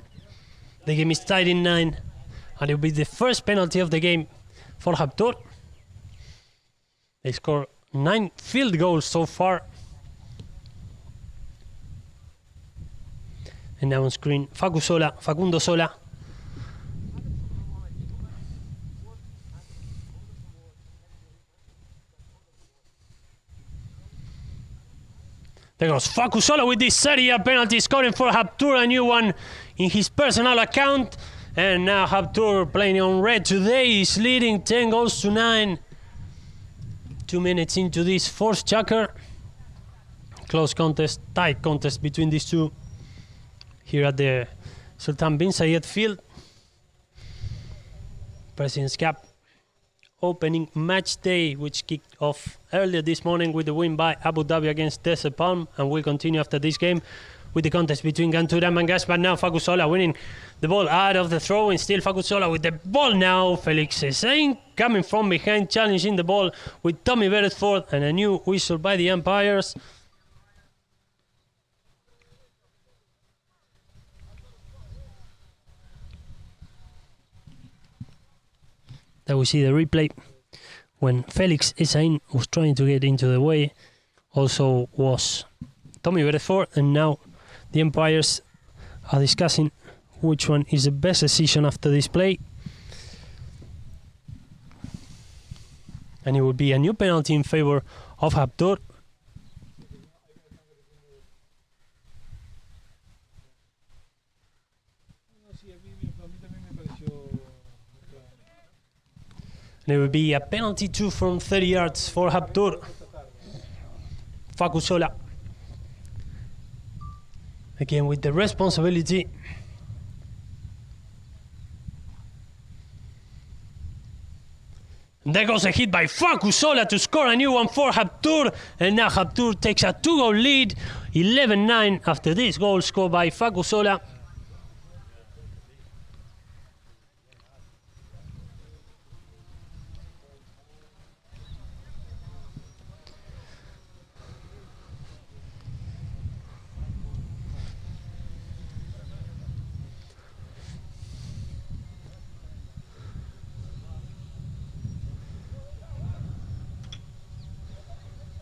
The game is tied in 9, and it will be the first penalty of the game for Habtoor. They score 9 field goals so far. And now on screen, Facundo Sola. There goes Facu Sola with this 30-yard penalty, scoring for Habtoor, a new one in his personal account. And now Habtoor, playing on red today, is leading 10 goals to 9. 2 minutes into this fourth checker. Close contest, tight contest between these two here at the Sultan bin Zayed field. President's Cup opening match day, which kicked off earlier this morning with the win by Abu Dhabi against Desert Palm, and will continue after this game with the contest between Gantour and Mangas. But now Facusola winning the ball out of the throw, and still Facusola with the ball now. Felix Hussein coming from behind, challenging the ball with Tommy Beresford, and a new whistle by the umpires. There we see the replay when Felix Hussein was trying to get into the way. Also was Tommy Beresford, and now the umpires are discussing which one is the best decision after this play. And it will be a new penalty in favor of Habtoor. And it will be a penalty 2 from 30 yards for Habtoor. Facusola again with the responsibility. And there goes a hit by Facusola to score a new one for Habtoor. And now Habtoor takes a 2-goal lead, 11-9 after this goal scored by Facusola.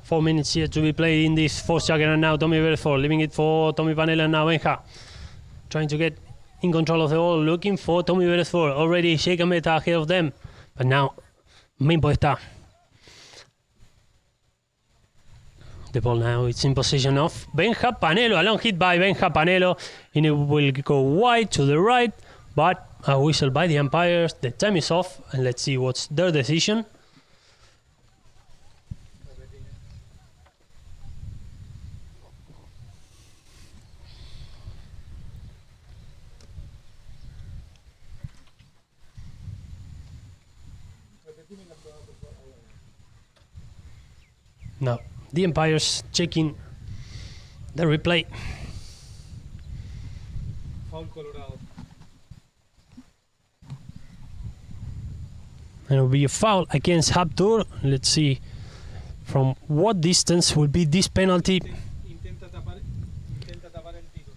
Four minutes here to be played in this fourth jacket, and now Tommy Beresford leaving it for Tommy Panela, and now Benja trying to get in control of the ball, looking for Tommy Beresford, already Sheikh Ahmed ahead of them, but now Min Podestá. The ball now it's in possession of Benja Panelo, a long hit by Benja Panelo, and it will go wide to the right, but a whistle by the umpires. The time is off, and let's see what's their decision. Now, the umpires checking the replay. Foul Colorado. And it will be a foul against Habtoor. Let's see from what distance will be this penalty. Intenta tapar el tiro.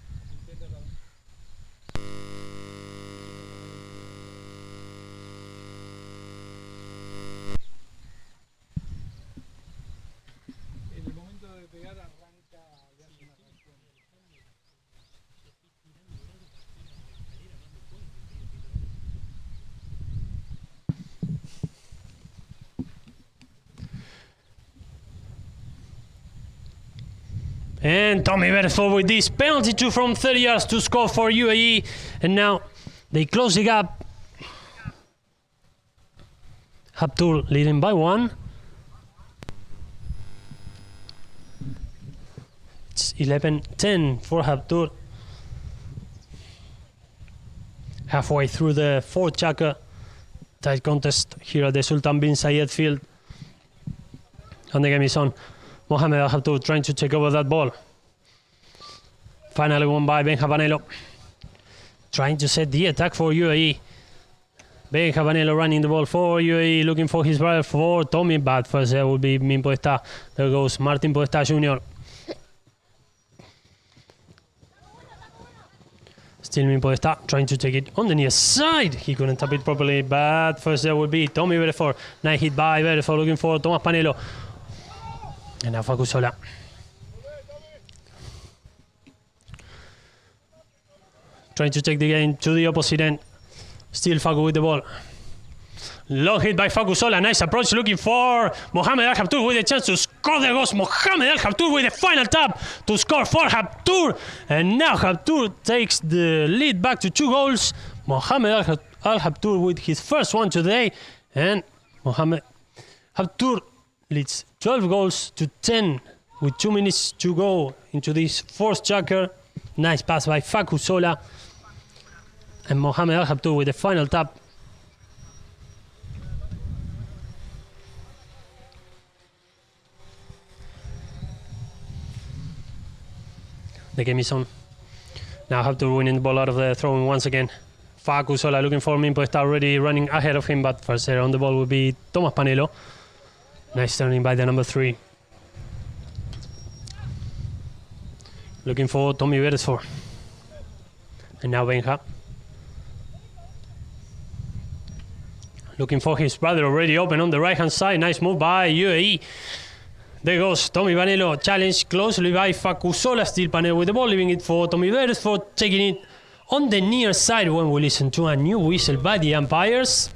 En el momento de pegar arranca ya una canción. And Tommy Beresford with this penalty 2 from 30 yards to score for UAE. And now they close the gap. Habtoor leading by 1. It's 11-10 for Habtoor. Halfway through the fourth jacket. Tight contest here at the Sultan bin Zayed field. And the game is on. Mohamed Al Habtoor trying to take over that ball. Finally won by Benja Panelo. Trying to set the attack for UAE. Benja Panelo running the ball for UAE, looking for his brother for Tommy, but first there will be Min Podestá. There goes Martin Podestá Jr. Still Min Podestá trying to take it on the near side. He couldn't tap it properly, but first there will be Tommy Beresford. Nice hit by Beresford, looking for Thomas Panelo. And now Facusola. Trying to take the game to the opposite end. Still Facu with the ball. Long hit by Facusola. Nice approach looking for Mohamed Al Habtoor with a chance to score. There goes Mohamed Al Habtoor with the final tap to score for Habtoor. And now Habtoor takes the lead back to 2 goals. Mohamed Al Habtoor with his first one today. And Mohamed Habtoor leads 12 goals to 10 with 2 minutes to go into this fourth jacker. Nice pass by Facusola. And Mohamed Al Habtoor with the final tap. The game is on. Now Habtoor winning the ball out of the throwing once again. Facu Sola looking for Min Podestá already running ahead of him, but first there on the ball will be Tomás Panelo. Nice turning by the number 3. Looking for Tommy Beresford. And now Benja. Looking for his brother already open on the right hand side. Nice move by UAE. There goes Tommy Panelo, challenged closely by Facu Sola. Still Panelo with the ball, leaving it for Tommy Beresford, taking it on the near side when we listen to a new whistle by the umpires.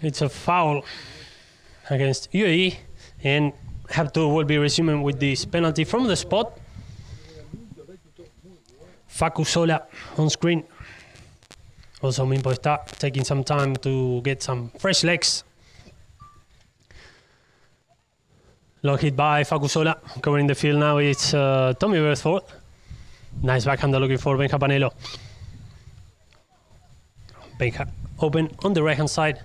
It's a foul against UAE, and Habtoor will be resuming with this penalty from the spot. Facu Sola on screen. Also Min Podestá taking some time to get some fresh legs. Long hit by Facu Sola. Covering the field now it's Tommy Beresford. Nice backhander looking for Benja Panelo. Benja open on the right hand side.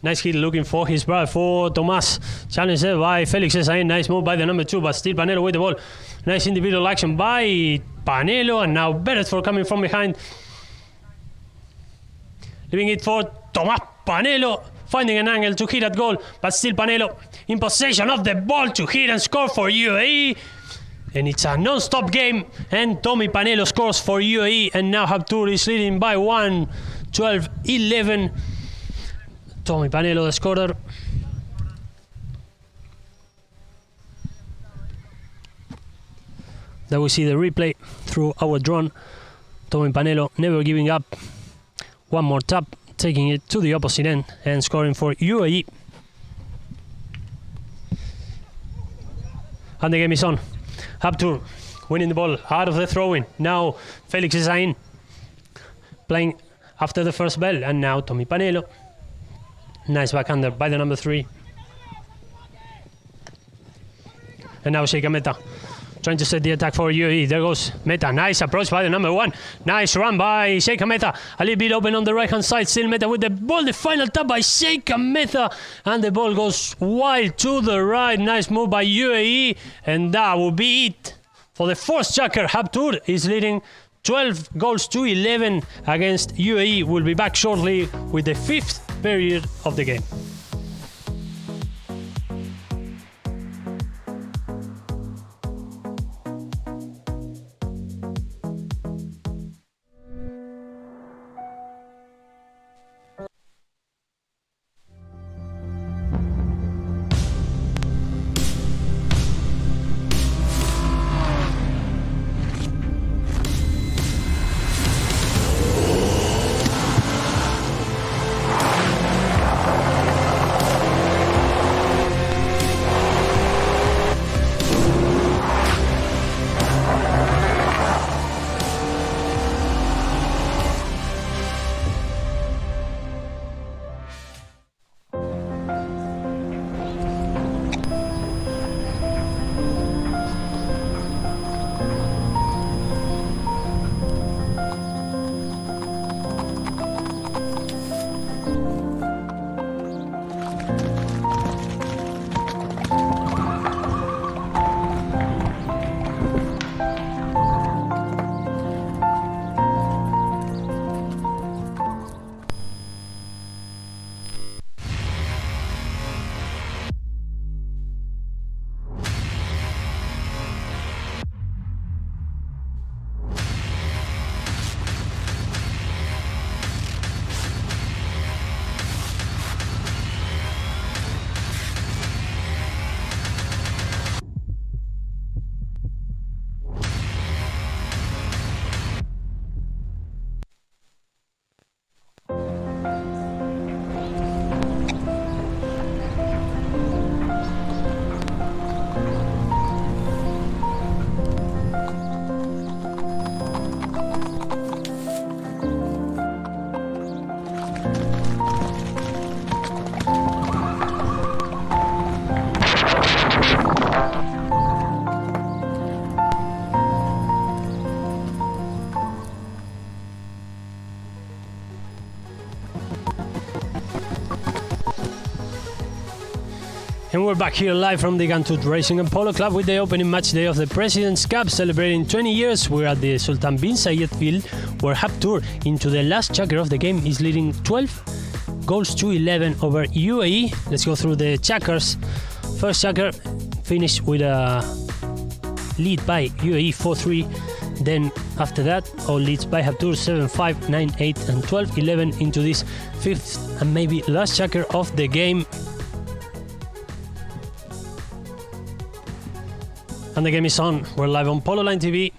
Nice hit looking for his brother, for Tomás. Challenged there by Felix Esain. Nice move by the number 2, but still Panelo with the ball. Nice individual action by Panelo, and now Beresford coming from behind. Leaving it for Tomás Panelo, finding an angle to hit at goal, but still Panelo in possession of the ball to hit and score for UAE. And it's a non-stop game, and Tommy Panelo scores for UAE, and now Habtoor is leading by 1, 12-11. Tommy Panelo, the scorer. There we see the replay through our drone. Tommy Panelo never giving up. One more tap, taking it to the opposite end and scoring for UAE. And the game is on. Habtoor winning the ball out of the throw-in. Now Felix Esain playing after the first bell, and now Tommy Panelo. Nice backhander by the number 3. And now Sheikha Meta trying to set the attack for UAE. There goes Meta. Nice approach by the number 1. Nice run by Sheikha Meta. A little bit open on the right hand side. Still Meta with the ball. The final tap by Sheikha Meta. And the ball goes wide to the right. Nice move by UAE. And that will be it for the fourth checker. Habtoor is leading 12 goals to 11 against UAE. We'll be back shortly with the 5th period of the game. And we're back here live from the Gantut Racing and Polo Club with the opening match day of the President's Cup, celebrating 20 years. We're at the Sultan bin Zayed field, where Habtoor, into the last checker of the game, is leading 12 goals to 11 over UAE. Let's go through the checkers. First checker finished with a lead by UAE 4-3. Then after that, all leads by Habtoor 7-5, 9-8 and 12-11 into this fifth and maybe last checker of the game. And the game is on. We're live on Polo Line TV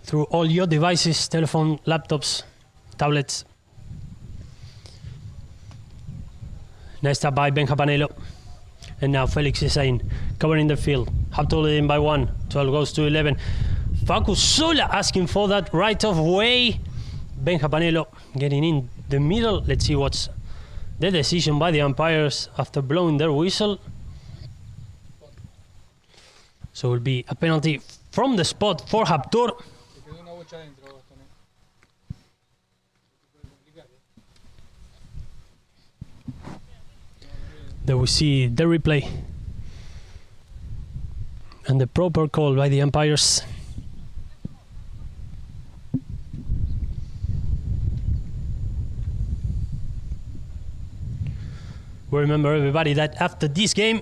through all your devices, telephone, laptops, tablets. Nice start by Benja Panelo. And now Felix Esain covering the field. Habtoor leading by 1, 12 goes to 11. Facu Sola asking for that right of way. Benja Panelo getting in the middle. Let's see what's the decision by the umpires after blowing their whistle. So it will be a penalty from the spot for Habtoor. There we see the replay and the proper call by the umpires. We remember everybody that after this game,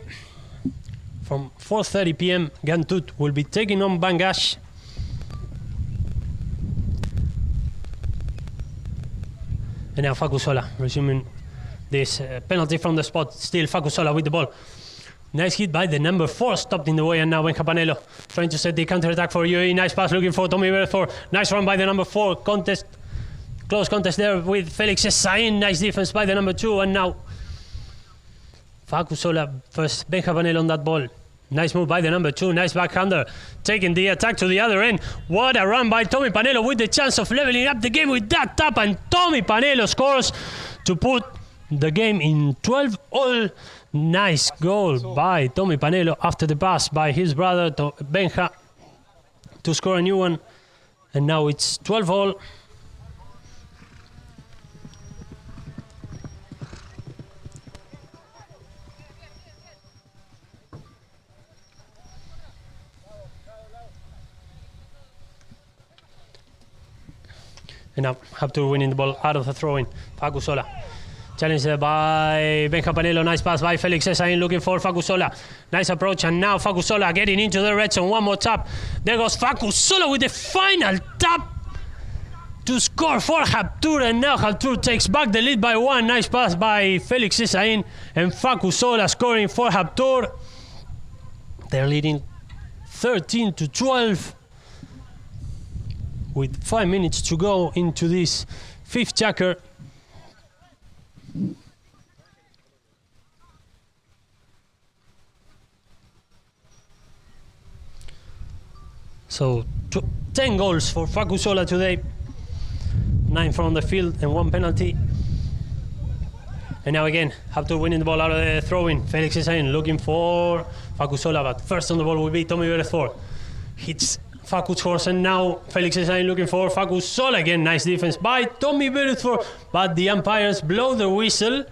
from 4:30 p.m., Gantut will be taking on Bangash. And now Facu Sola resuming this penalty from the spot. Still Facu Sola with the ball. Nice hit by the number 4, stopped in the way, and now Benja Panelo trying to set the counter-attack for UAE. Nice pass looking for Tommy Beresford. Nice run by the number 4. Close contest there with Felix Esain. Nice defense by the number 2, and now Facu Sola first Benja Panelo on that ball. Nice move by the number 2. Nice backhander. Taking the attack to the other end. What a run by Tommy Panelo with the chance of leveling up the game with that tap. And Tommy Panelo scores to put the game in 12-all. Nice goal by Tommy Panelo after the pass by his brother Benja to score a new one. And now it's 12-all. And now Habtoor winning the ball out of the throw-in. Facu Sola. Challenged by Benja Panelo. Nice pass by Felix Esain looking for Facu Sola. Nice approach, and now Facu Sola getting into the red zone. One more tap. There goes Facu Sola with the final tap to score for Habtoor. And now Habtoor takes back the lead by 1. Nice pass by Felix Esain. And Facu Sola scoring for Habtoor. They're leading 13-12. With 5 minutes to go into this fifth checker. So 10 goals for Facu Sola today. 9 from the field and 1 penalty. And now again, Habtoor winning the ball out of the throw-in. Felix Esain looking for Facu Sola, but first on the ball will be Tommy Beresford. Hits Facu's horse, and now Felix Esain looking for Facu Sola again. Nice defense by Tommy Beresford, but the umpires blow the whistle.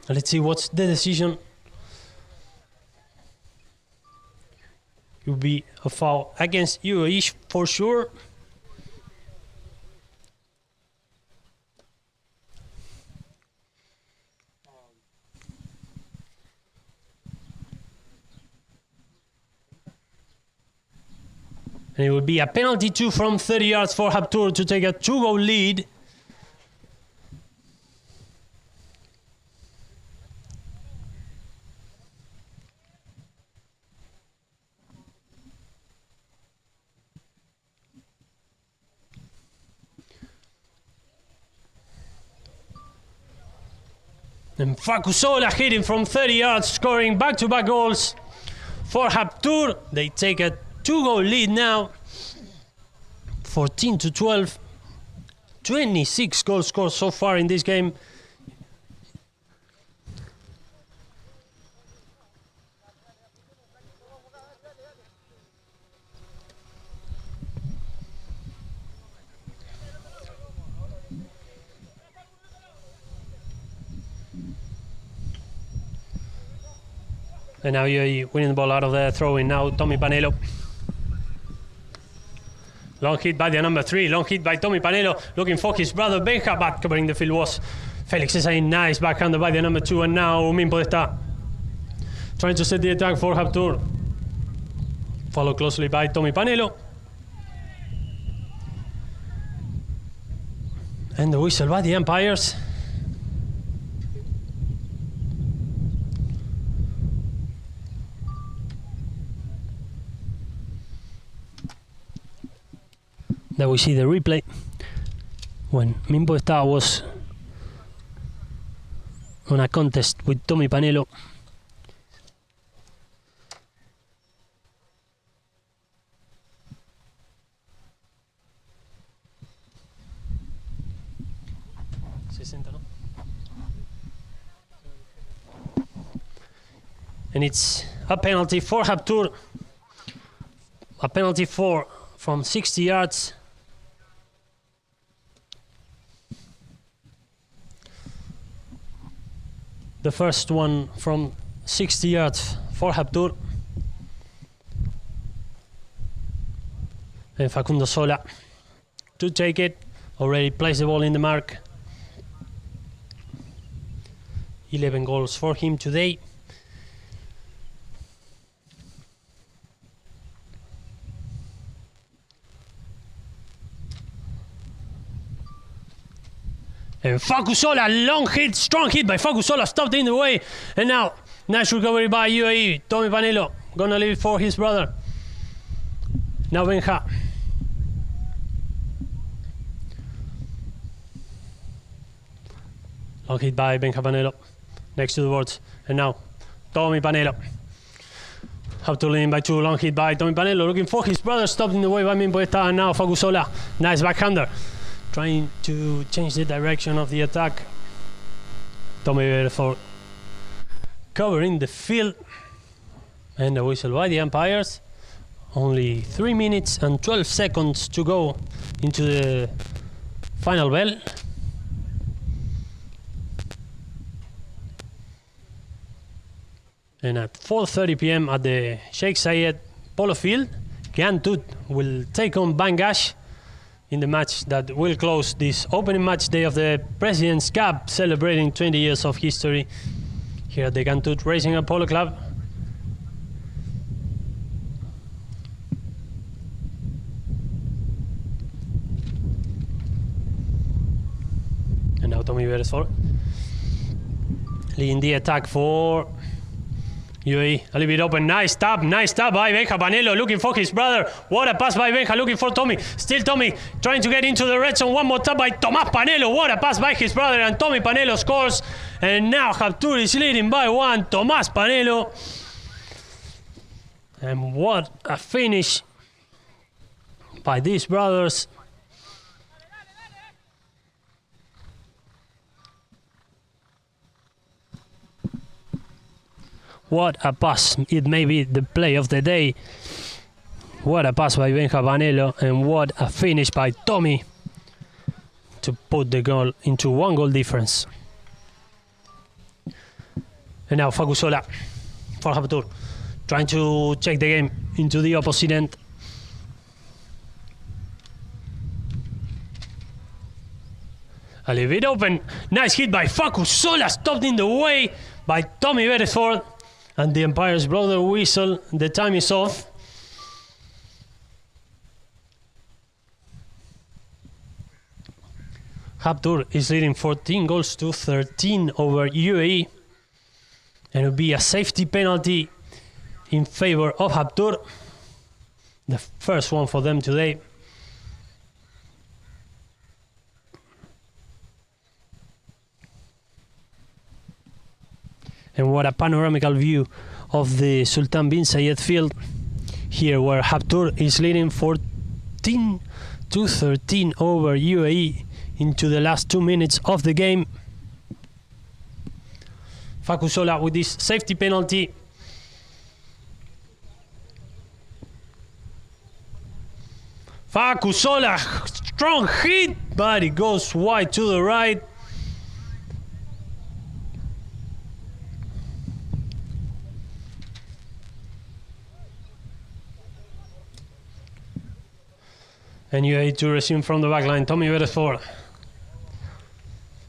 Let's see what's the decision. It will be a foul against UAE for sure. And it will be a penalty 2 from 30 yards for Habtoor to take a 2-goal lead. And Facu Sola hitting from 30 yards, scoring back-to-back goals for Habtoor. They take a 2-goal lead now, 14-12. 26 goals scored so far in this game. And now UAE winning the ball out of there, throwing now Tommy Panelo. Long hit by the number 3, long hit by Tommy Panelo, looking for his brother Benja, but covering the field was Felix Esain. Nice backhander by the number 2, and now Min Podesta trying to set the attack for Habtoor. Followed closely by Tommy Panelo. And the whistle by the umpires. There we see the replay when Min Podesta was on a contest with Tommy Panelo. And it's a penalty for Habtoor. A penalty from 60 yards. The first one from 60 yards for Habtoor. And Facundo Sola to take it. Already placed the ball in the mark. 11 goals for him today. And Facusola, long hit, strong hit by Facusola, stopped in the way. And now, nice recovery by UAE. Tommy Panelo, gonna leave it for his brother. Now Benja. Long hit by Benja Panelo, next to the boards. And now, Tommy Panelo. Habtoor leading by 2, long hit by Tommy Panelo, looking for his brother, stopped in the way by Min Podesta. And now Facusola, nice backhander, trying to change the direction of the attack. Tommy Bedford covering the field. And the whistle by the umpires. Only 3 minutes and 12 seconds to go into the final bell. And at 4:30 p.m. at the Sheikh Zayed Polo Field, Gantut will take on Bangash in the match that will close this opening match day of the President's Cup, celebrating 20 years of history here at the Gantut Racing and Polo Club. And now Tommy Beresford leading the attack for UAE. A little bit open, nice tap by Benja Panelo, looking for his brother. What a pass by Benja, looking for Tommy. Still Tommy trying to get into the red zone. One more tap by Tomás Panelo. What a pass by his brother, and Tommy Panelo scores. And now Habtoor is leading by 1. Tomás Panelo. And what a finish by these brothers. What a pass. It may be the play of the day. What a pass by Benja Panelo, and what a finish by Tommy to put the goal into 1 goal difference. And now Facusola for Habtoor, trying to check the game into the opposite end. A little bit open. Nice hit by Facusola, stopped in the way by Tommy Beresford. And the umpires blow the whistle. The time is off. Habtoor is leading 14 goals to 13 over UAE. And it will be a safety penalty in favor of Habtoor. The first one for them today. And what a panoramical view of the Sultan bin Zayed field here, where Habtoor is leading 14 to 13 over UAE into the last 2 minutes of the game. Facusola with this safety penalty. Facusola, strong hit, but it goes wide to the right. And UAE to resume from the back line. Tommy Beresford.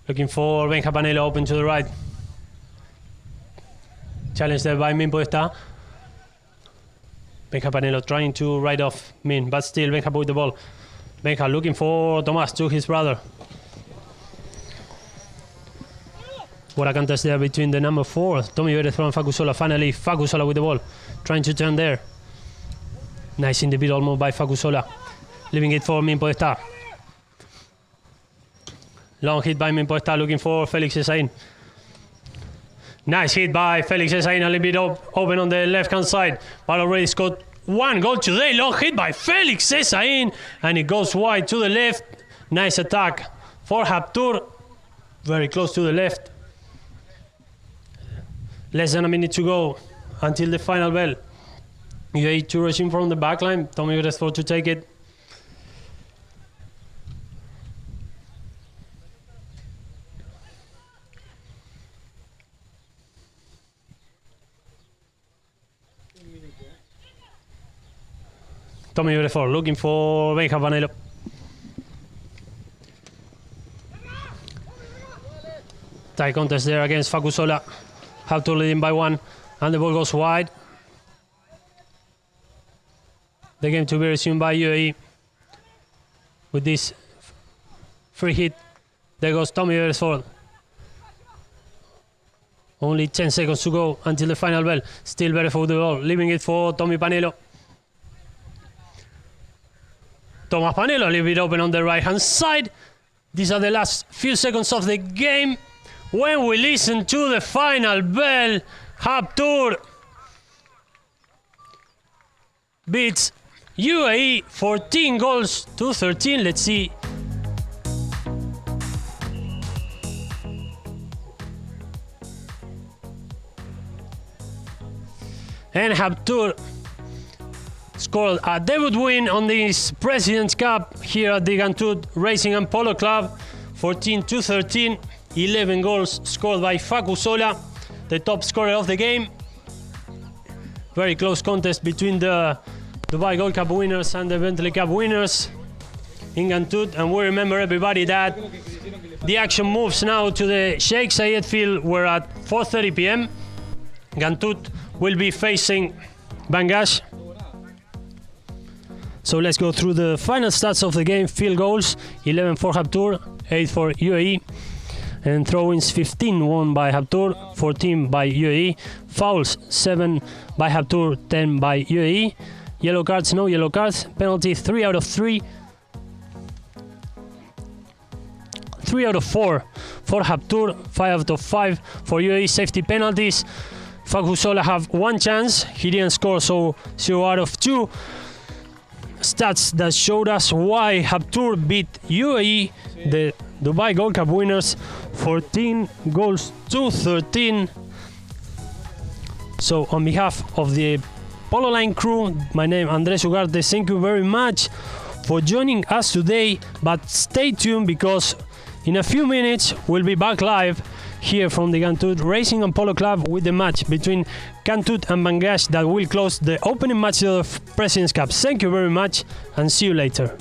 Looking for Benja Panelo, open to the right. Challenged there by Min Podesta. Benja Panelo trying to ride off Min, but still Benja with the ball. Benja looking for Tomas to his brother. What a contest there between the number 4, Tommy Beresford and Facusola. Finally, Facusola with the ball, trying to turn there. Nice individual move by Facusola. Leaving it for Min Podesta. Long hit by Min Podesta, looking for Felix Esain. Nice hit by Felix Esain, a little bit open on the left-hand side, but already scored 1 goal today. Long hit by Felix Esain, and it goes wide to the left. Nice attack for Habtoor, very close to the left. Less than a minute to go until the final bell. UAE to resume from the back line. Tommy Beresford to take it. Tommy Beresford looking for Benja Panelo. Tight contest there against Facusola. Habtoor leading by 1, and the ball goes wide. The game to be resumed by UAE with this free hit. There goes Tommy Beresford. Only 10 seconds to go until the final bell. Still Beresford with the ball, leaving it for Tommy Panelo. Tomas Panelo a little bit open on the right hand side. These are the last few seconds of the game. When we listen to the final bell, Habtoor beats UAE 14 goals to 13. Let's see. And Habtoor scored a debut win on this President's Cup here at the Gantoud Racing and Polo Club. 14 to 13. 11 goals scored by Facusola, the top scorer of the game. Very close contest between the Dubai Gold Cup winners and the Bentley Cup winners in Gantoud. And we remember everybody that the action moves now to the Sheikh Zayed field, where at 4:30 p.m. Gantoud will be facing Bangash. So let's go through the final stats of the game. Field goals, 11 for Habtoor, 8 for UAE. And throw-ins, 15 won by Habtoor, 14 by UAE. Fouls, 7 by Habtoor, 10 by UAE. Yellow cards, no yellow cards. Penalty, 3 out of 3. 3 out of 4 for Habtoor, 5 out of 5 for UAE. Safety penalties. Facusola have 1 chance. He didn't score, so 0 out of 2. Stats that showed us why Habtoor beat UAE, the Dubai Gold Cup winners, 14 goals to 13. So on behalf of the Polo Line crew, my name is Andres Ugarte. Thank you very much for joining us today, but stay tuned because in a few minutes we'll be back live here from the Gantoud Racing and Polo Club with the match between Gantoud and Bangash that will close the opening match of the President's Cup. Thank you very much and see you later.